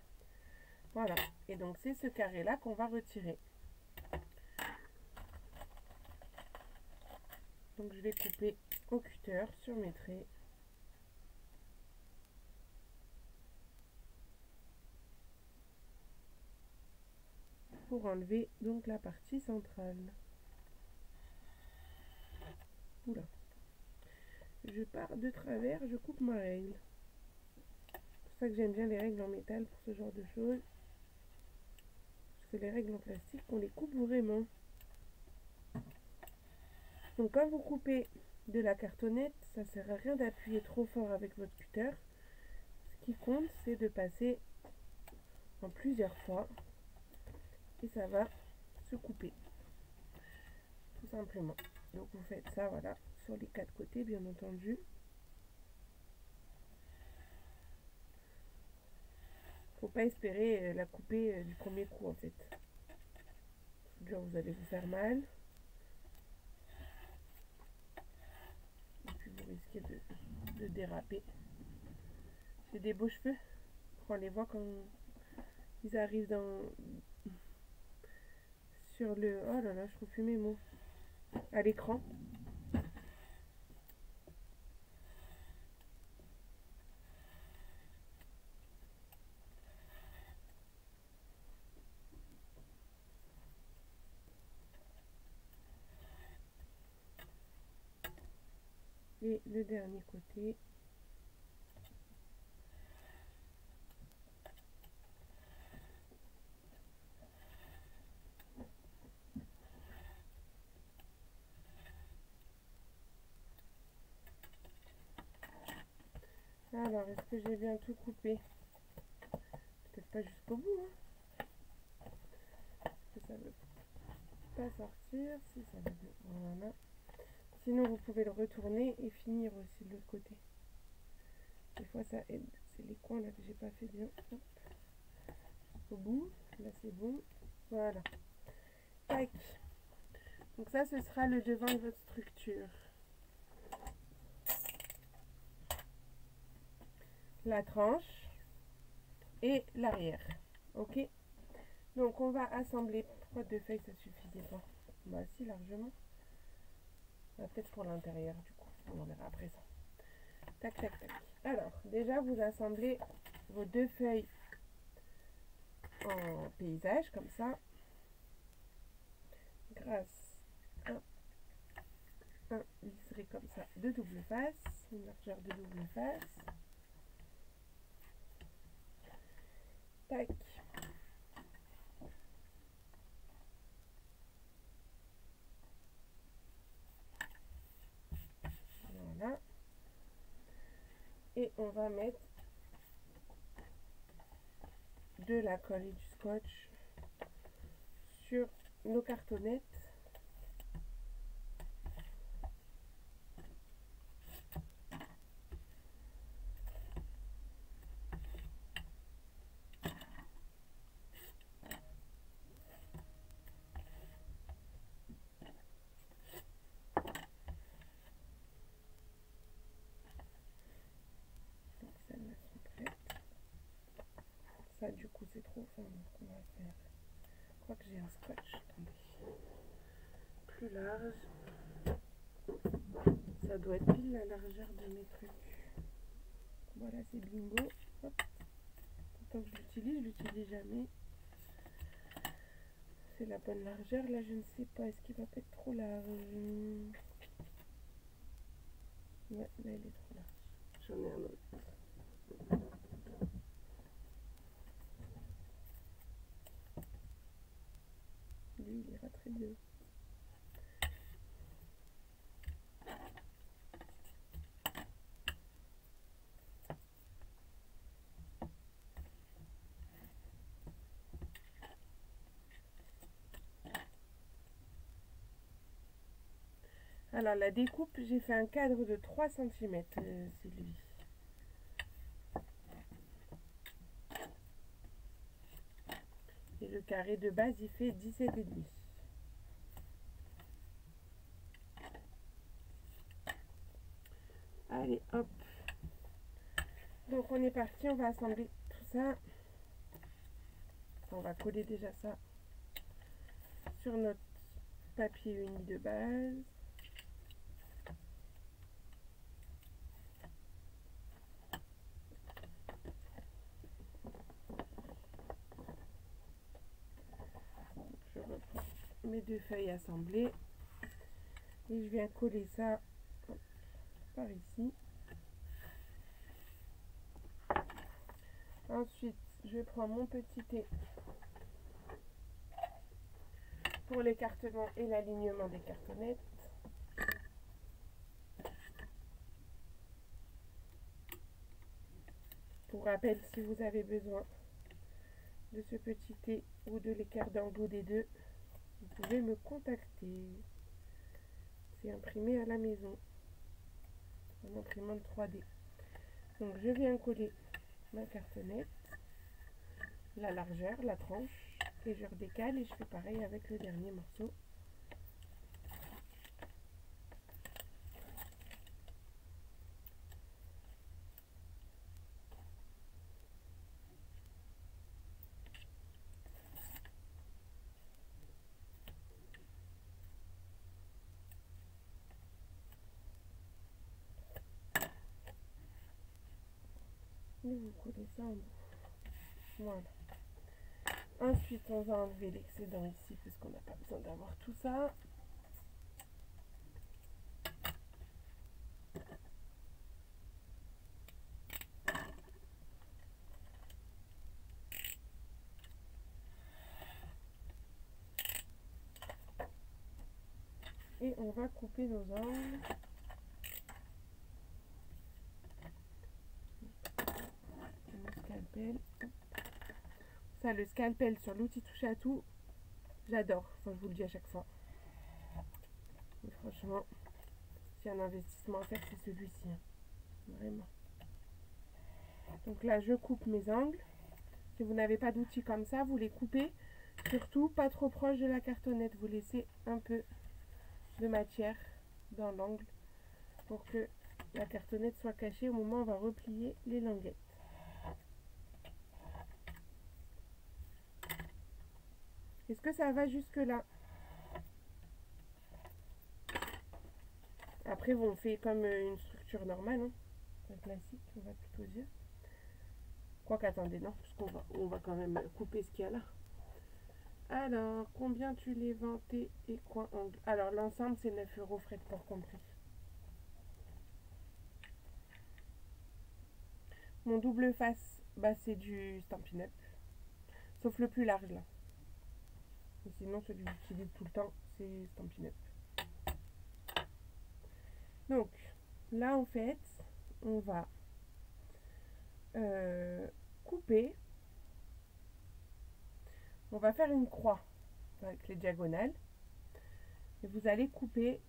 Voilà. Et donc c'est ce carré là qu'on va retirer. Donc je vais couper au cutter sur mes traits. Pour enlever donc la partie centrale. Oula. Je pars de travers, je coupe ma règle. C'est pour ça que j'aime bien les règles en métal pour ce genre de choses. Parce que les règles en plastique, on les coupe vraiment. Donc quand vous coupez de la cartonnette, ça ne sert à rien d'appuyer trop fort avec votre cutter. Ce qui compte, c'est de passer en plusieurs fois. Et ça va se couper. tout simplement. Donc vous faites ça, voilà, sur les 4 côtés, bien entendu. Faut pas espérer la couper du premier coup, en fait. Déjà, vous allez vous faire mal. Et puis vous risquez de déraper. J'ai des beaux cheveux. On les voit quand ils arrivent sur le... Oh là là, je trouve plus mes mots. À l'écran. Et le dernier côté. Alors, est-ce que j'ai bien tout coupé? Peut-être pas jusqu'au bout, hein. Est-ce que ça veut pas sortir? Si, ça veut bien. Voilà. Sinon, vous pouvez le retourner et finir aussi de l'autre côté. Des fois, ça aide. C'est les coins là que j'ai pas fait bien. Hop. Au bout. Là, c'est bon. Voilà. Tac. Donc ça, ce sera le devant de votre structure. La tranche et l'arrière. Ok. Donc on va assembler. Pourquoi 2 feuilles ça suffisait pas? Bah si, largement. Peut-être pour l'intérieur du coup. On verra après ça. Tac tac tac. Alors déjà vous assemblez vos 2 feuilles en paysage comme ça. Grâce à un liseré comme ça de double face. Une largeur de double face. Tac. Voilà. Et on va mettre de la colle et du scotch sur nos cartonnettes. Ça du coup c'est trop fin, donc on va faire, je crois que j'ai un scotch, attendez, plus large, ça doit être pile la largeur de mes trucs. Voilà, c'est bingo. Hop. Tant que je l'utilise jamais. C'est la bonne largeur. Là je ne sais pas, est-ce qu'il va pas être trop large? Ouais, là il est trop large, j'en ai un autre. Lui, il ira très bien. Alors, la découpe, j'ai fait un cadre de 3 cm, c'est lui. Et le carré de base, il fait 17,5. Allez, hop. Donc, on est parti, on va assembler tout ça. On va coller déjà ça sur notre papier uni de base. Je reprends mes 2 feuilles assemblées et je viens coller ça par ici. Ensuite, je prends mon petit thé pour l'écartement et l'alignement des cartonnettes. Pour rappel, si vous avez besoin de ce petit thé ou de l'écart d'angle des deux, vous pouvez me contacter. C'est imprimé à la maison en imprimante 3D. Donc je viens coller ma cartonnette, la largeur, la tranche, et je redécale et je fais pareil avec le dernier morceau. Et vous collez ça en bout. Voilà. Ensuite, on va enlever l'excédent ici parce qu'on n'a pas besoin d'avoir tout ça. Et on va couper nos angles. Le scalpel. Ça, le scalpel sur l'outil touche à tout, j'adore. Enfin, je vous le dis à chaque fois. Mais franchement, s'il y a un investissement à faire, c'est celui-ci. Hein. Vraiment. Donc là, je coupe mes angles. Si vous n'avez pas d'outils comme ça, vous les coupez. Surtout, pas trop proche de la cartonnette. Vous laissez un peu de matière dans l'angle pour que la cartonnette soit cachée au moment où on va replier les languettes. Est-ce que ça va jusque là? Après, on fait comme une structure normale, hein, un classique, on va plutôt dire. Quoique, attendez, non, parce qu'on va quand même couper ce qu'il y a là. Alors, combien tu les vends tes et coin angle? Alors, l'ensemble, c'est 9 €, frais de port compris. Mon double face, bah, c'est du Stampin' Up. Sauf le plus large, là. Et sinon, celui que j'utilise tout le temps, c'est Stampin' Up. Donc, là, en fait, on va couper. On va faire une croix avec les diagonales. Et vous allez couper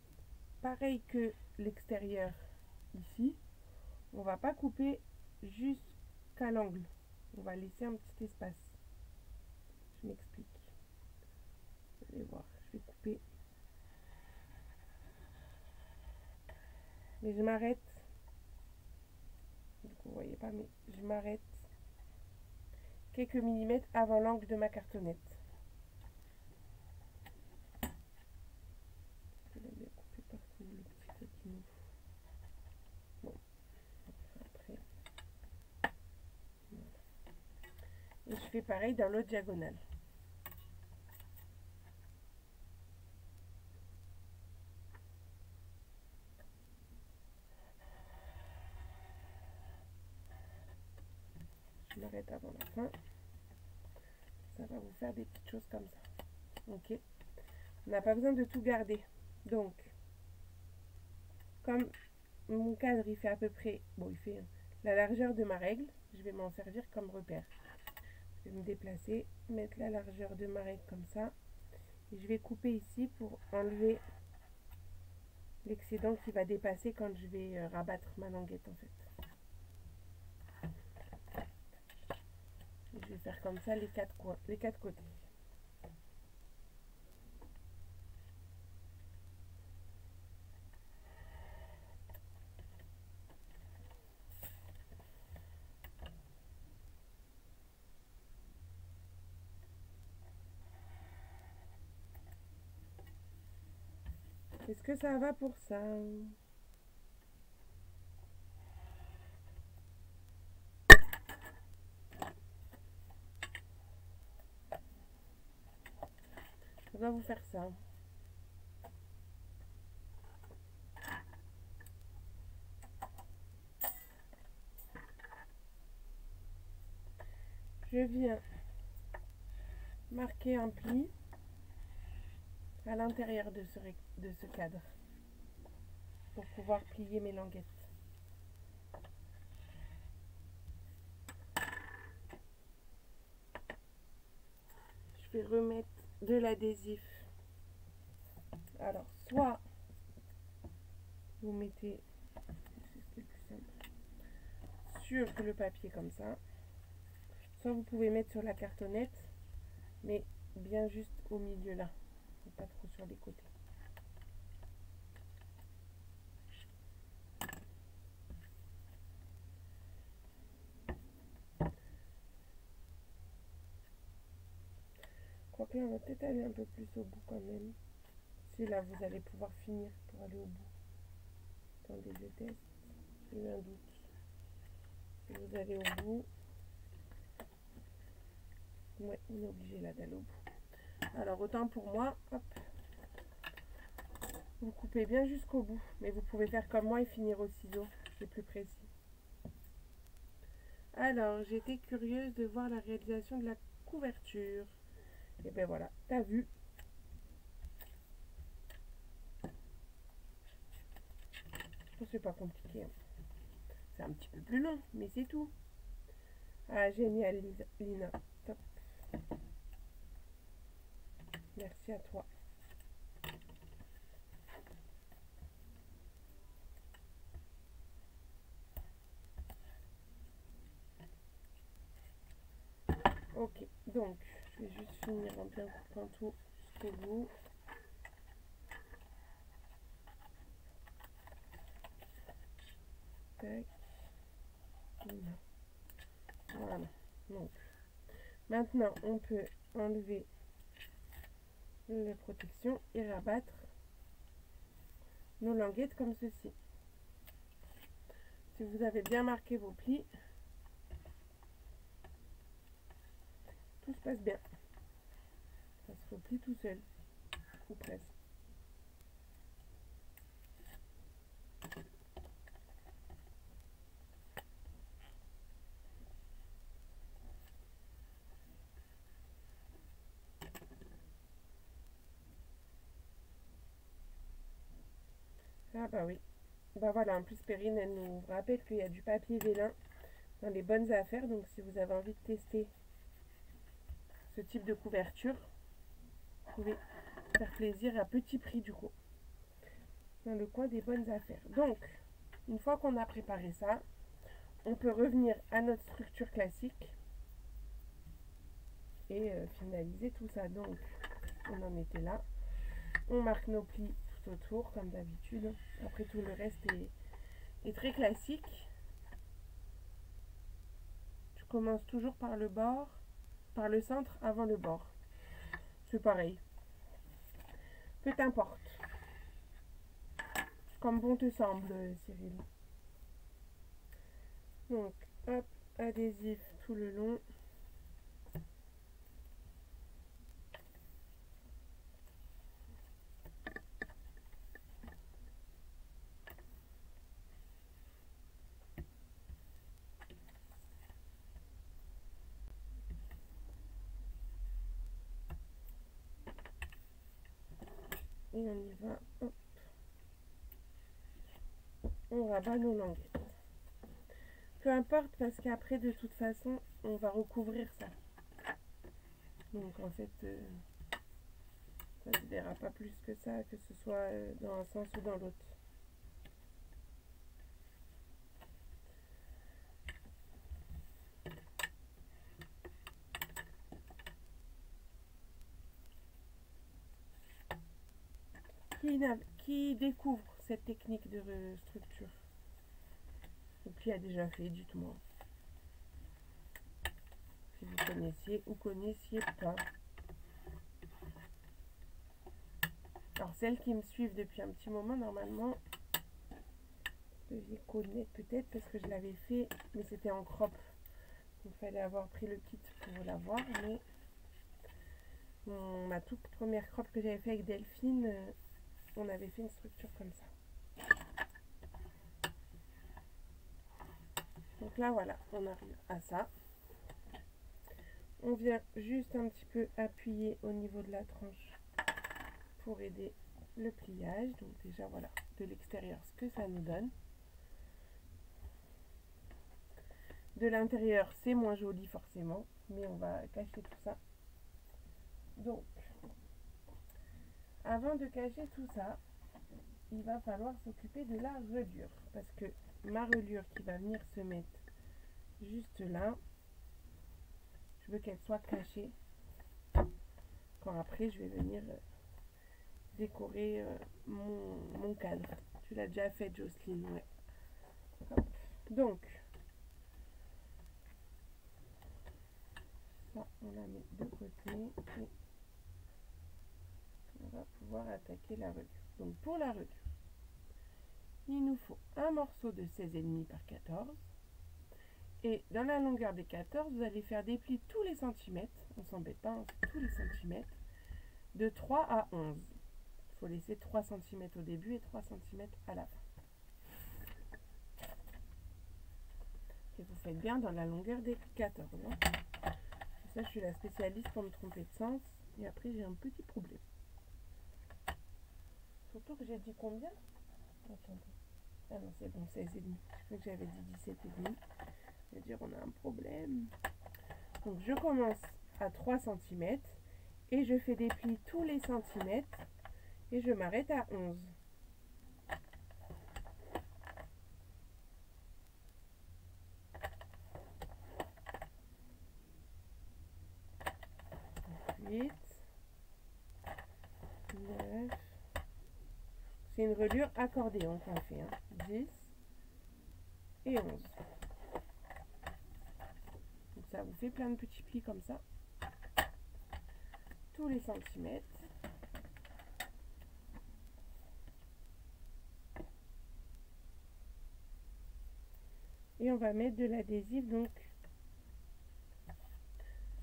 pareil que l'extérieur ici. On va pas couper jusqu'à l'angle. On va laisser un petit espace. Je m'explique. Vous allez voir, je vais couper. Mais je m'arrête. Donc vous voyez pas, mais je m'arrête quelques millimètres avant l'angle de ma cartonnette. Je vais bien couper partout le petit trait qui m'ouvre. Bon, après. Voilà. Et je fais pareil dans l'autre diagonale. Je m'arrête avant la fin. Ça va vous faire des petites choses comme ça. Ok. On n'a pas besoin de tout garder. Donc, comme mon cadre, il fait à peu près, bon, il fait la largeur de ma règle, je vais m'en servir comme repère. Je vais me déplacer, mettre la largeur de ma règle comme ça. Et je vais couper ici pour enlever l'excédent qui va dépasser quand je vais rabattre ma languette en fait. Et je vais faire comme ça les quatre coins, les quatre côtés. Est-ce que ça va pour ça? On va vous faire ça. Je viens marquer un pli à l'intérieur de ce cadre pour pouvoir plier mes languettes. Je vais remettre de l'adhésif. Alors, soit vous mettez, c'est ce qui est le plus simple, sur le papier comme ça. Soit vous pouvez mettre sur la cartonnette, mais bien juste au milieu là, pas trop sur les côtés. Quoique là, on va peut-être aller un peu plus au bout quand même. Si là, vous allez pouvoir finir pour aller au bout. Attendez, je teste. J'ai eu un doute. Si vous allez au bout. Ouais, on est obligé là d'aller au bout. Alors, autant pour moi, hop. Vous coupez bien jusqu'au bout. Mais vous pouvez faire comme moi et finir au ciseau. C'est plus précis. Alors, j'étais curieuse de voir la réalisation de la couverture. Et ben voilà, t'as vu. C'est pas compliqué. Hein. C'est un petit peu plus long, mais c'est tout. Ah, génial, Lina. Top. Merci à toi. Ok, donc, je vais juste finir en bien coupant tout jusqu'au bout. Tac. Voilà. Donc, maintenant, on peut enlever la protection et rabattre nos languettes comme ceci. Si vous avez bien marqué vos plis, tout se passe bien. Ça se replie tout seul, ou presque. Ah bah oui. Bah voilà, en plus Perrine, elle nous rappelle qu'il y a du papier vélin dans les bonnes affaires. Donc si vous avez envie de tester ce type de couverture, vous pouvez faire plaisir à petit prix du coup. Dans le coin des bonnes affaires. Donc, une fois qu'on a préparé ça, on peut revenir à notre structure classique et finaliser tout ça. Donc, on en était là. On marque nos plis tout autour, comme d'habitude. Après, tout le reste est très classique. Je commence toujours par le bord, par le centre avant le bord. C'est pareil. Peu t'importe. Comme bon te semble, Cyril. Donc, hop, adhésif tout le long. Et on y va. Hop. On rabat nos languettes. Peu importe parce qu'après de toute façon on va recouvrir ça. Donc en fait ça ne se verra pas plus que ça, que ce soit dans un sens ou dans l'autre. Qui découvre cette technique de structure ou qui a déjà fait, dites-moi. Si vous connaissiez ou connaissiez pas. Alors celles qui me suivent depuis un petit moment, normalement, vous deviez connaître peut-être parce que je l'avais fait, mais c'était en crop. Il fallait avoir pris le kit pour l'avoir, mais ma toute première crop que j'avais fait avec Delphine, on avait fait une structure comme ça. Donc là voilà, on arrive à ça. On vient juste un petit peu appuyer au niveau de la tranche pour aider le pliage. Donc déjà voilà, de l'extérieur ce que ça nous donne. De l'intérieur c'est moins joli forcément, mais on va cacher tout ça. Donc, avant de cacher tout ça, il va falloir s'occuper de la reliure. Parce que ma reliure qui va venir se mettre juste là, je veux qu'elle soit cachée. Quand après, je vais venir décorer mon cadre. Tu l'as déjà fait, Jocelyne, ouais. Hop. Donc, ça, on la met de côté et on va pouvoir attaquer la reliure. Donc, pour la reliure, il nous faut un morceau de 16,5 par 14. Et dans la longueur des 14, vous allez faire des plis tous les centimètres. On ne s'embête pas, hein, tous les centimètres. De 3 à 11. Il faut laisser 3 cm au début et 3 cm à la fin. Et vous faites bien dans la longueur des 14. Hein. Ça, je suis la spécialiste pour me tromper de sens. Et après, j'ai un petit problème. Surtout que j'ai dit combien? Attendez. Ah non, c'est bon, 16,5. Je crois que j'avais dit 17,5. Je veux dire, on a un problème. Donc, je commence à 3 cm. Et je fais des plis tous les centimètres. Et je m'arrête à 11. Ensuite, 9. C'est une reliure accordéon qu'on fait. Hein. 10 et 11. Donc ça vous fait plein de petits plis comme ça. Tous les centimètres. Et on va mettre de l'adhésif donc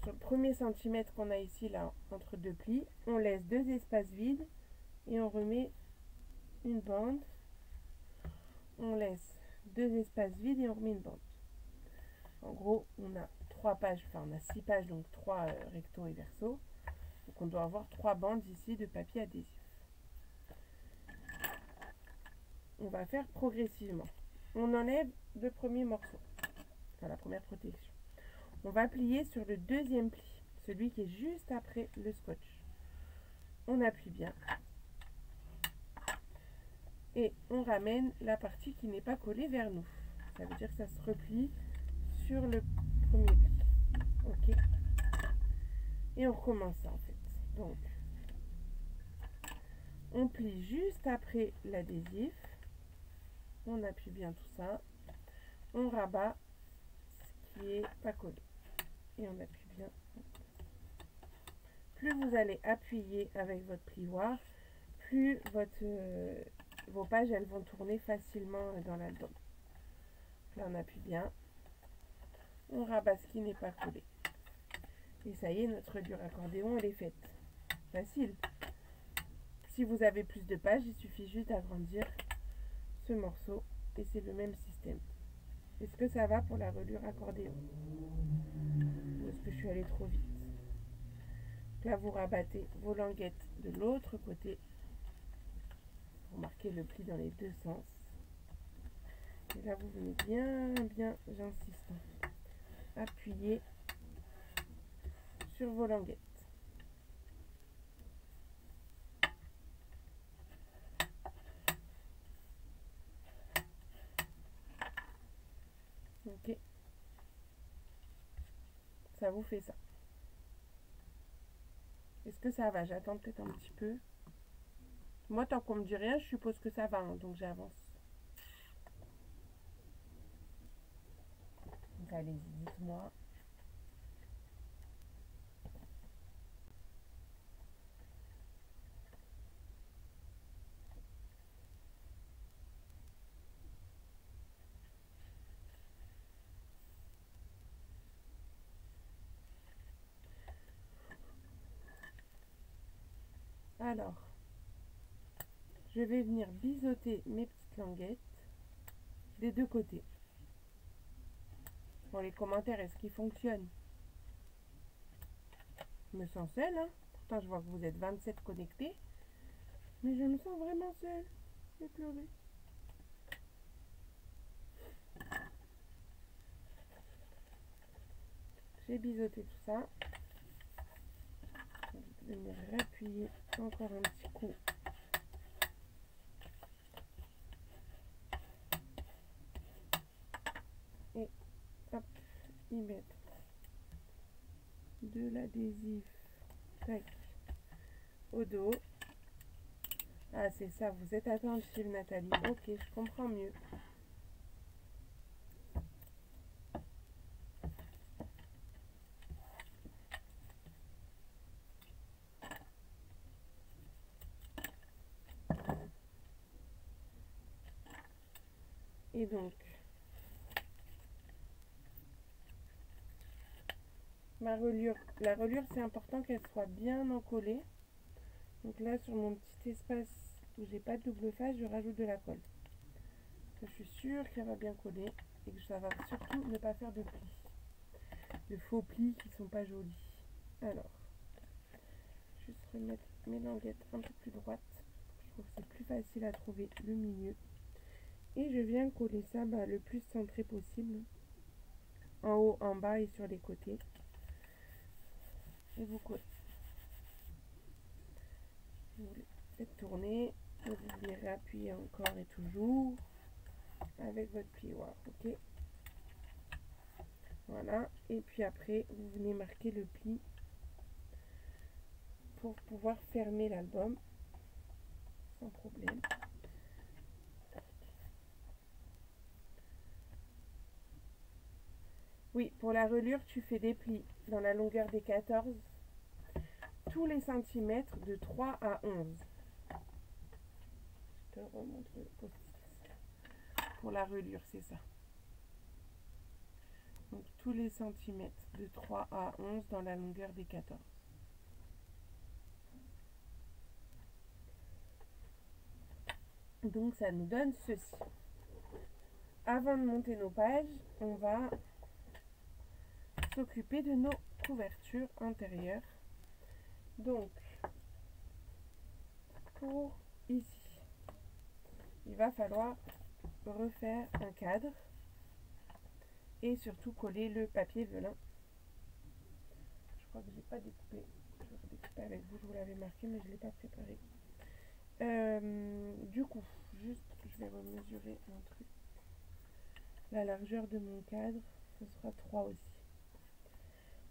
sur le premier centimètre qu'on a ici là entre deux plis, on laisse 2 espaces vides et on remet une bande. On laisse 2 espaces vides et on remet une bande. En gros, on a 3 pages, enfin on a 6 pages, donc 3 rectos et verso. Donc on doit avoir 3 bandes ici de papier adhésif. On va faire progressivement. On enlève le premier morceau, enfin la première protection. On va plier sur le deuxième pli, celui qui est juste après le scotch. On appuie bien. Et on ramène la partie qui n'est pas collée vers nous. Ça veut dire que ça se replie sur le premier pli. Ok. Et on recommence ça en fait. Donc, on plie juste après l'adhésif. On appuie bien tout ça. On rabat ce qui est pas collé. Et on appuie bien. Plus vous allez appuyer avec votre plioir, plus vos pages elles vont tourner facilement dans l'album. Là on appuie bien. On rabat ce qui n'est pas collé. Et ça y est, notre reliure accordéon elle est faite. Facile. Si vous avez plus de pages, il suffit juste d'agrandir ce morceau et c'est le même système. Est-ce que ça va pour la reliure accordéon? Ou est-ce que je suis allée trop vite? Là, vous rabattez vos languettes de l'autre côté pour marquer le pli dans les deux sens. Et là, vous venez bien, j'insiste, appuyer sur vos languettes. Ok. Ça vous fait ça. Est-ce que ça va? J'attends peut-être un petit peu. Moi, tant qu'on me dit rien, je suppose que ça va, hein, donc j'avance. Donc allez-y, dites-moi. Alors, je vais venir biseauter mes petites languettes des deux côtés. Bon, les commentaires, est-ce qu'ils fonctionnent? Je me sens seule, hein. Pourtant, je vois que vous êtes 27 connectés. Mais je me sens vraiment seule. J'ai pleuré. J'ai biseauté tout ça. Je vais venir appuyer encore un petit coup y mettre de l'adhésif, tac, au dos. Ah, c'est ça, vous êtes attentive, Nathalie. Ok, je comprends mieux. Et donc, ma reliure, la reliure, c'est important qu'elle soit bien encollée. Donc là, sur mon petit espace où j'ai pas de double face, je rajoute de la colle. Je suis sûre qu'elle va bien coller et que ça va surtout ne pas faire de plis. De faux plis qui sont pas jolis. Alors, juste remettre mes languettes un peu plus droites. Je trouve que c'est plus facile à trouver le milieu. Et je viens coller ça le plus centré possible. En haut, en bas et sur les côtés. Et vous collez. Vous faites tourner. Vous voulez réappuyer encore et toujours. Avec votre plioir, ok? Voilà. Et puis après, vous venez marquer le pli pour pouvoir fermer l'album sans problème. Oui, pour la reliure, tu fais des plis dans la longueur des 14 tous les centimètres de 3 à 11. Je te remontre le post-it. Pour la reliure, c'est ça. Donc tous les centimètres de 3 à 11 dans la longueur des 14. Donc ça nous donne ceci. Avant de monter nos pages, on va s'occuper de nos couvertures intérieures. Donc, pour ici, il va falloir refaire un cadre et surtout coller le papier velin. Je crois que j'ai pas découpé. Je vais redécouper avec vous, je vous l'avais marqué, mais je ne l'ai pas préparé. Du coup, juste, je vais remesurer un truc. La largeur de mon cadre, ce sera 3 aussi.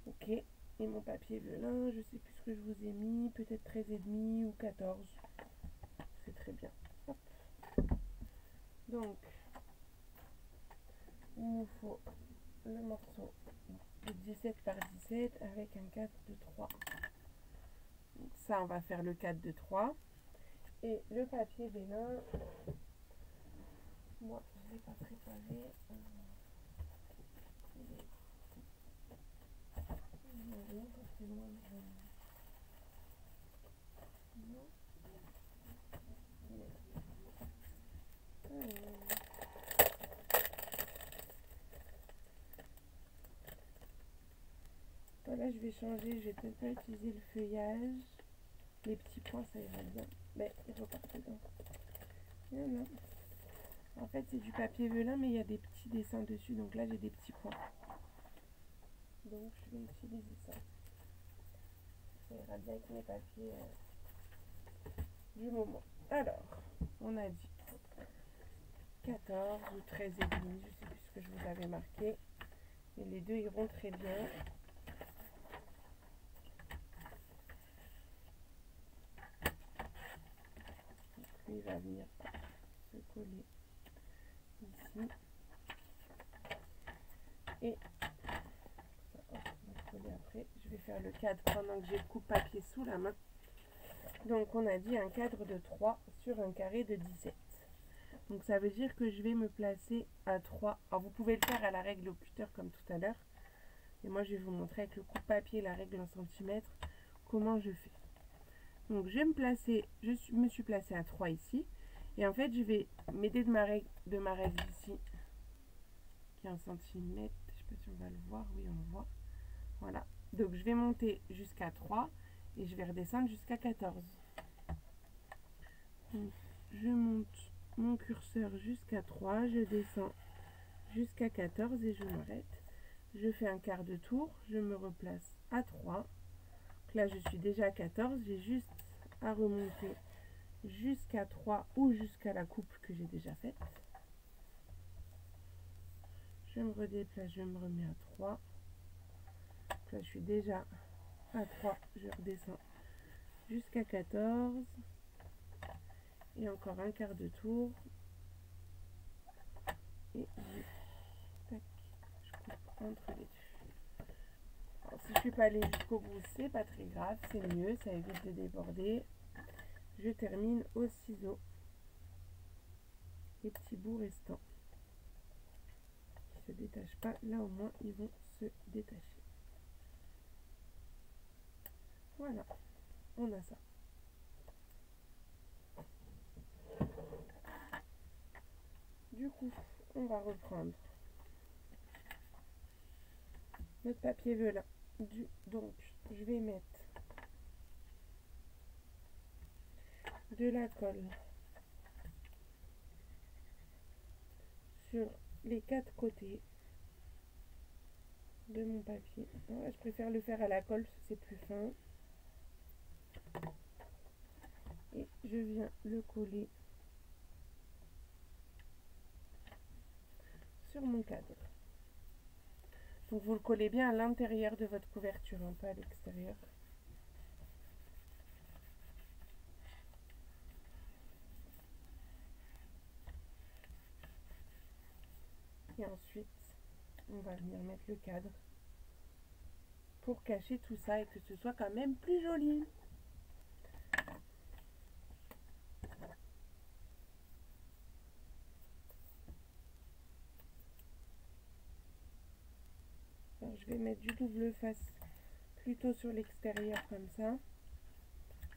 Ok, et mon papier velin, je sais plus ce que je vous ai mis, peut-être 13,5 ou 14. C'est très bien. Hop. Donc, il nous faut le morceau de 17 par 17 avec un cadre de 3. Donc ça, on va faire le cadre de 3. Et le papier velin, moi, je ne l'ai pas préparé. Voilà, je vais changer, je vais peut-être pas utiliser le feuillage. Les petits points, ça ira bien. Mais il repart dedans. Voilà. En fait, c'est du papier velin, mais il y a des petits dessins dessus. Donc là, j'ai des petits points. Donc, je vais utiliser ça. Ça ira bien avec mes papiers du moment. Alors, on a dit 14 ou 13 et demi, je sais plus ce que je vous avais marqué. Et les deux iront très bien. Donc, lui, il va venir se coller ici. Et ça, hop, on va coller après. Je vais faire le cadre pendant que j'ai le coupe-papier sous la main. Donc, on a dit un cadre de 3 sur un carré de 17. Donc, ça veut dire que je vais me placer à 3. Alors, vous pouvez le faire à la règle au cutter comme tout à l'heure. Et moi, je vais vous montrer avec le coupe-papier, la règle en centimètres, comment je fais. Donc, je vais me placer, me suis placée à 3 ici. Et en fait, je vais m'aider de ma règle ici, qui est en centimètres. Je ne sais pas si on va le voir. Oui, on le voit. Voilà. Donc, je vais monter jusqu'à 3 et je vais redescendre jusqu'à 14. Donc, je monte mon curseur jusqu'à 3, je descends jusqu'à 14 et je m'arrête. Je fais un quart de tour, je me replace à 3. Donc là, je suis déjà à 14, j'ai juste à remonter jusqu'à 3 ou jusqu'à la coupe que j'ai déjà faite. Je me redéplace, je me remets à 3. Donc là, je suis déjà à 3. Je redescends jusqu'à 14. Et encore un quart de tour. Et tac, je coupe entre les deux. Alors, si je suis pas allée jusqu'au bout, c'est pas très grave, c'est mieux, ça évite de déborder. Je termine au ciseau les petits bouts restants qui se détachent pas. Là au moins ils vont se détacher. Voilà, on a ça. Du coup, on va reprendre notre papier velin. Donc, je vais mettre de la colle sur les 4 côtés de mon papier. Voilà, je préfère le faire à la colle parce que c'est plus fin. Et je viens le coller sur mon cadre. Donc vous le collez bien à l'intérieur de votre couverture, un peu à l'extérieur. Et ensuite, on va venir mettre le cadre pour cacher tout ça et que ce soit quand même plus joli. Alors, je vais mettre du double face plutôt sur l'extérieur comme ça,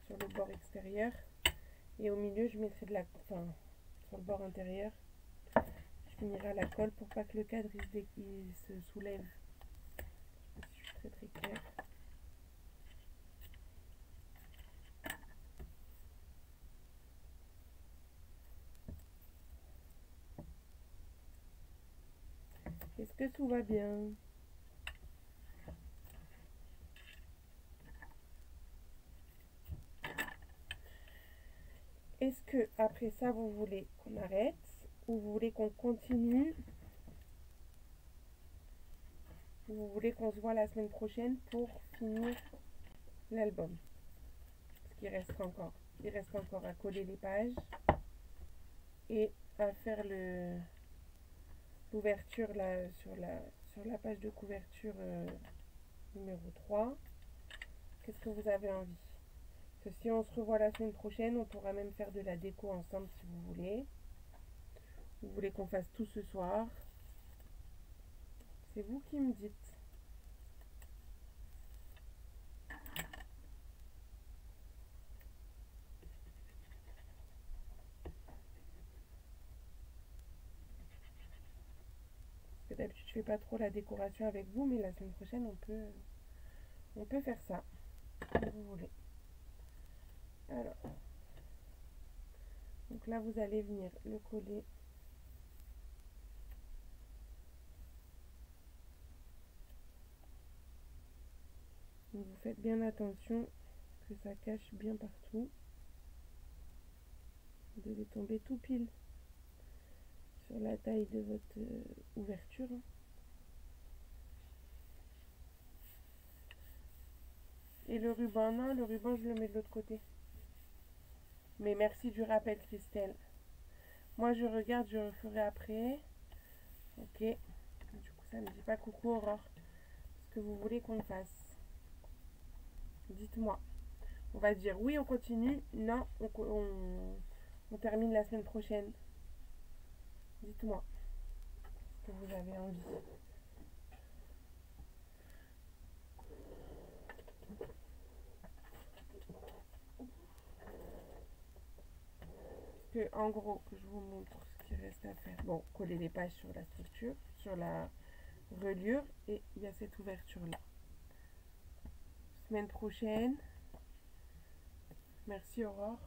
sur le bord extérieur. Et au milieu, je mettrai de la... Enfin, sur le bord intérieur, je finirai à la colle pour pas que le cadre il se soulève. Je sais pas si je suis très très claire. Est-ce que tout va bien? Est-ce que après ça, vous voulez qu'on arrête ou vous voulez qu'on continue? Ou vous voulez qu'on se voit la semaine prochaine pour finir l'album? Parce qu'il reste encore. Il reste encore à coller les pages et à faire l'ouverture là sur la page de couverture numéro 3. Qu'est-ce que vous avez envie? Parce que si on se revoit la semaine prochaine, on pourra même faire de la déco ensemble si vous voulez. Vous voulez qu'on fasse tout ce soir? C'est vous qui me dites. Parce que d'habitude, je fais pas trop la décoration avec vous, mais la semaine prochaine, on peut faire ça, si vous voulez. Alors, donc là, vous allez venir le coller. Donc vous faites bien attention que ça cache bien partout. Vous devez tomber tout pile sur la taille de votre ouverture. Et le ruban, non, le ruban, je le mets de l'autre côté. Mais merci du rappel, Christelle. Moi, je regarde, je referai après. Ok. Du coup, ça ne me dit pas coucou, Aurore. Ce que vous voulez qu'on fasse. Dites-moi. On va dire oui, on continue. Non, on termine la semaine prochaine. Dites-moi ce que vous avez envie. Que, en gros, que je vous montre ce qu'il reste à faire. Bon, coller les pages sur la structure, sur la reliure, et il y a cette ouverture là. Semaine prochaine. Merci Aurore.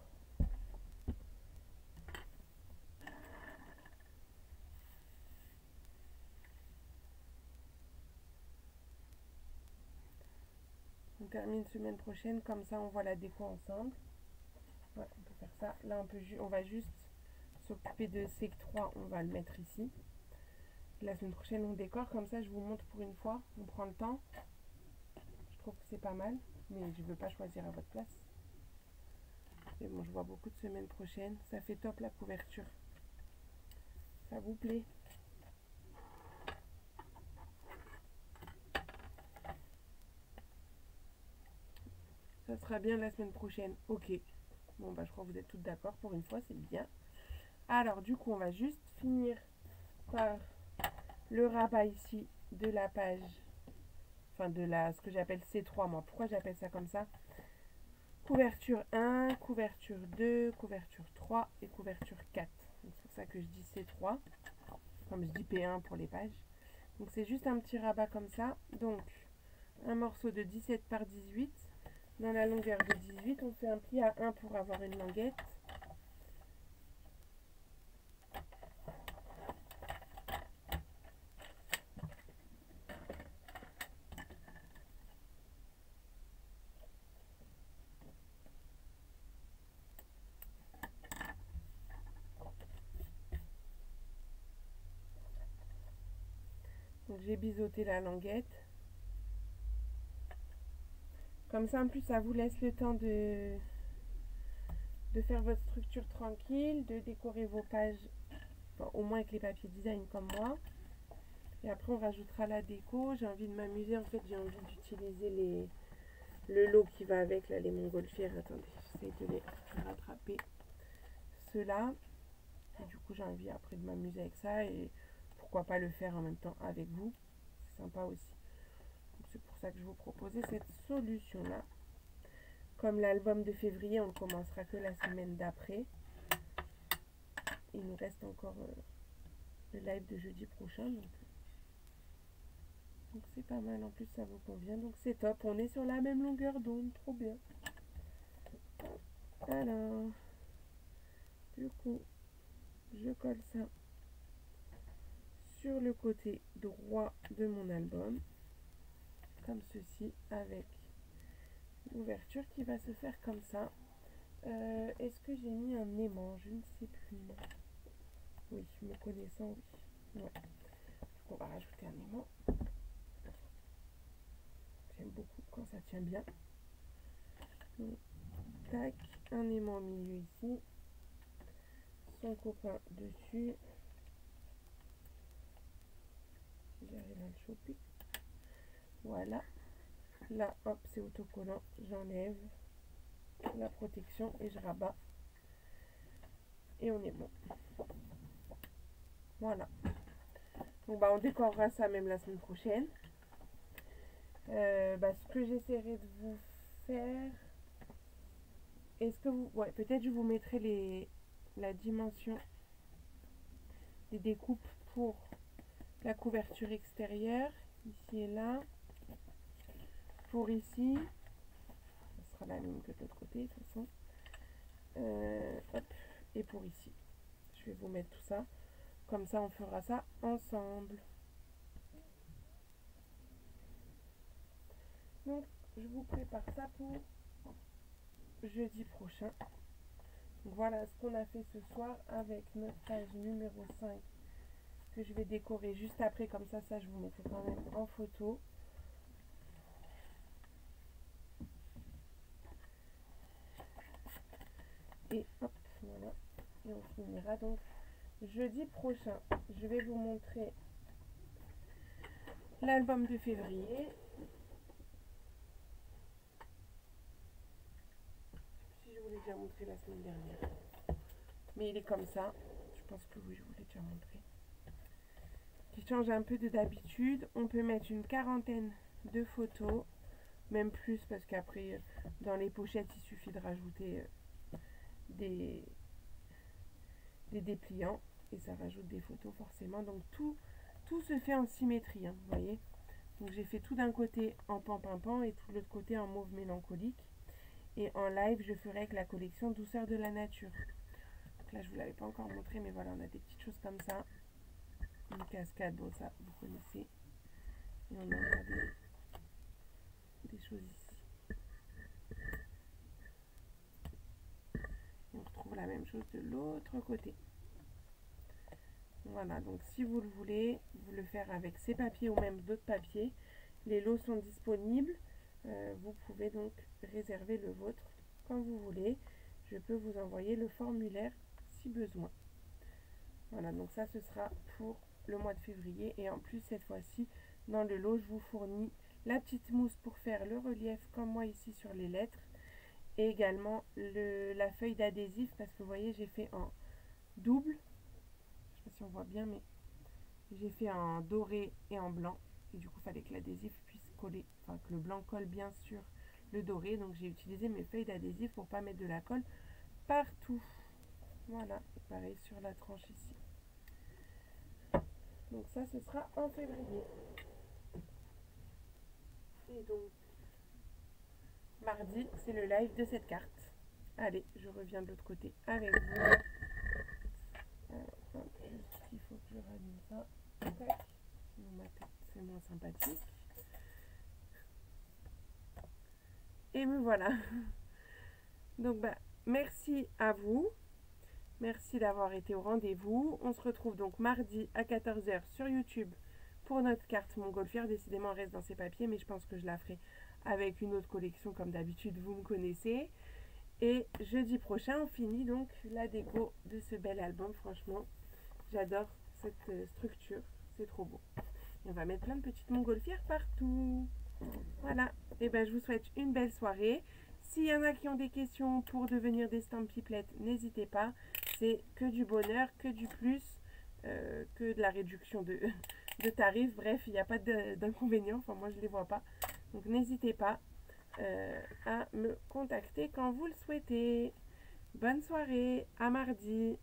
On termine semaine prochaine, comme ça on voit la déco ensemble. Ouais, on peut faire ça. Là on va juste s'occuper de C3, on va le mettre ici. La semaine prochaine on décore, comme ça je vous montre pour une fois, on prend le temps. trouve que c'est pas mal, mais je veux pas choisir à votre place. Mais bon, je vois beaucoup de semaines prochaines. Ça fait top la couverture. Ça vous plaît? Ça sera bien la semaine prochaine. Ok. Bon, bah, je crois que vous êtes toutes d'accord pour une fois, c'est bien. Alors, du coup, on va juste finir par le rabat ici de la page, enfin de ce que j'appelle C3, moi. Pourquoi j'appelle ça comme ça? Couverture 1, couverture 2, couverture 3 et couverture 4. C'est pour ça que je dis C3, comme je dis P1 pour les pages. Donc c'est juste un petit rabat comme ça. Donc un morceau de 17 par 18. Dans la longueur de 18, on fait un pli à 1 pour avoir une languette. Donc j'ai biseauté la languette. Comme ça, en plus, ça vous laisse le temps de faire votre structure tranquille, de décorer vos pages, enfin, au moins avec les papiers design comme moi. Et après, on rajoutera la déco. J'ai envie de m'amuser. En fait, j'ai envie d'utiliser le lot qui va avec, là, les montgolfières. Attendez, j'essaie de les rattraper. Ceux-là. Et du coup, j'ai envie après de m'amuser avec ça. Et pourquoi pas le faire en même temps avec vous. C'est sympa aussi. C'est pour ça que je vous proposais cette solution-là. Comme l'album de février, on ne commencera que la semaine d'après. Il nous reste encore le live de jeudi prochain. Donc c'est pas mal, en plus ça vous convient. Donc c'est top, on est sur la même longueur d'onde, trop bien. Alors, du coup, je colle ça sur le côté droit de mon album. Comme ceci, avec l'ouverture qui va se faire comme ça. Est-ce que j'ai mis un aimant? Je ne sais plus. Oui, me connaissant, oui. Ouais. On va rajouter un aimant. J'aime beaucoup quand ça tient bien. Donc, tac, un aimant au milieu ici. Son copain dessus. J'arrive à le choper. Voilà. Là, hop, c'est autocollant. J'enlève la protection et je rabats. Et on est bon. Voilà. Donc, bah, on décorera ça même la semaine prochaine. Ce que j'essaierai de vous faire... Est-ce que vous... Ouais, peut-être je vous mettrai la dimension des découpes pour la couverture extérieure. Ici et là. Pour ici. Ça sera la même que de l'autre côté, de toute façon. Hop. Et pour ici. Je vais vous mettre tout ça. Comme ça, on fera ça ensemble. Donc, je vous prépare ça pour jeudi prochain. Donc, voilà ce qu'on a fait ce soir avec notre page numéro 5 que je vais décorer juste après. Comme ça, je vous mettrai quand même en photo. Et hop, voilà. Et on finira donc jeudi prochain. Je vais vous montrer l'album de février. Je sais plus si je vous l'ai déjà montré la semaine dernière. Mais il est comme ça. Je pense que oui, je vous l'ai déjà montré. Qui change un peu de d'habitude. On peut mettre une quarantaine de photos. Même plus parce qu'après, dans les pochettes, il suffit de rajouter des dépliants. Et ça rajoute des photos forcément. Donc tout se fait en symétrie, hein, vous voyez. Donc j'ai fait tout d'un côté en pan-pimpant et tout de l'autre côté en mauve mélancolique. Et en live, je ferai avec la collection Douceur de la nature. Donc là, je ne vous l'avais pas encore montré, mais voilà, on a des petites choses comme ça. Une cascade, bon ça, vous connaissez. Et on a encore des choses ici. Et on retrouve la même chose de l'autre côté. Voilà, donc si vous le voulez, vous le faire avec ces papiers ou même d'autres papiers. Les lots sont disponibles. vous pouvez donc réserver le vôtre quand vous voulez. Je peux vous envoyer le formulaire si besoin. Voilà, donc ça ce sera pour le mois de février. Et en plus, cette fois-ci, dans le lot, je vous fournis la petite mousse pour faire le relief, comme moi ici sur les lettres. Et également la feuille d'adhésif, parce que vous voyez, j'ai fait en double. Je sais pas si on voit bien, mais j'ai fait en doré et en blanc. Et du coup, il fallait que l'adhésif puisse coller, enfin que le blanc colle bien sur le doré. Donc j'ai utilisé mes feuilles d'adhésif pour pas mettre de la colle partout. Voilà, pareil sur la tranche ici. Donc ça, ce sera en février. Et donc, mardi, c'est le live de cette carte. Allez, je reviens de l'autre côté avec vous. Juste qu'il faut que je rallume ça. Tac. Sinon ma tête, c'est moins sympathique. Et me voilà. Donc, merci à vous. Merci d'avoir été au rendez-vous. On se retrouve donc mardi à 14 h sur YouTube pour notre carte montgolfière. Décidément, on reste dans ces papiers, mais je pense que je la ferai avec une autre collection comme d'habitude, vous me connaissez. Et jeudi prochain, on finit donc la déco de ce bel album. Franchement, j'adore cette structure, c'est trop beau. Et on va mettre plein de petites montgolfières partout. Voilà, et je vous souhaite une belle soirée. S'il y en a qui ont des questions pour devenir des Stampiplettes, n'hésitez pas. C'est que du bonheur, que du plus, que de la réduction de tarifs. Bref, il n'y a pas d'inconvénients. Enfin, moi, je ne les vois pas. Donc, n'hésitez pas à me contacter quand vous le souhaitez. Bonne soirée, à mardi.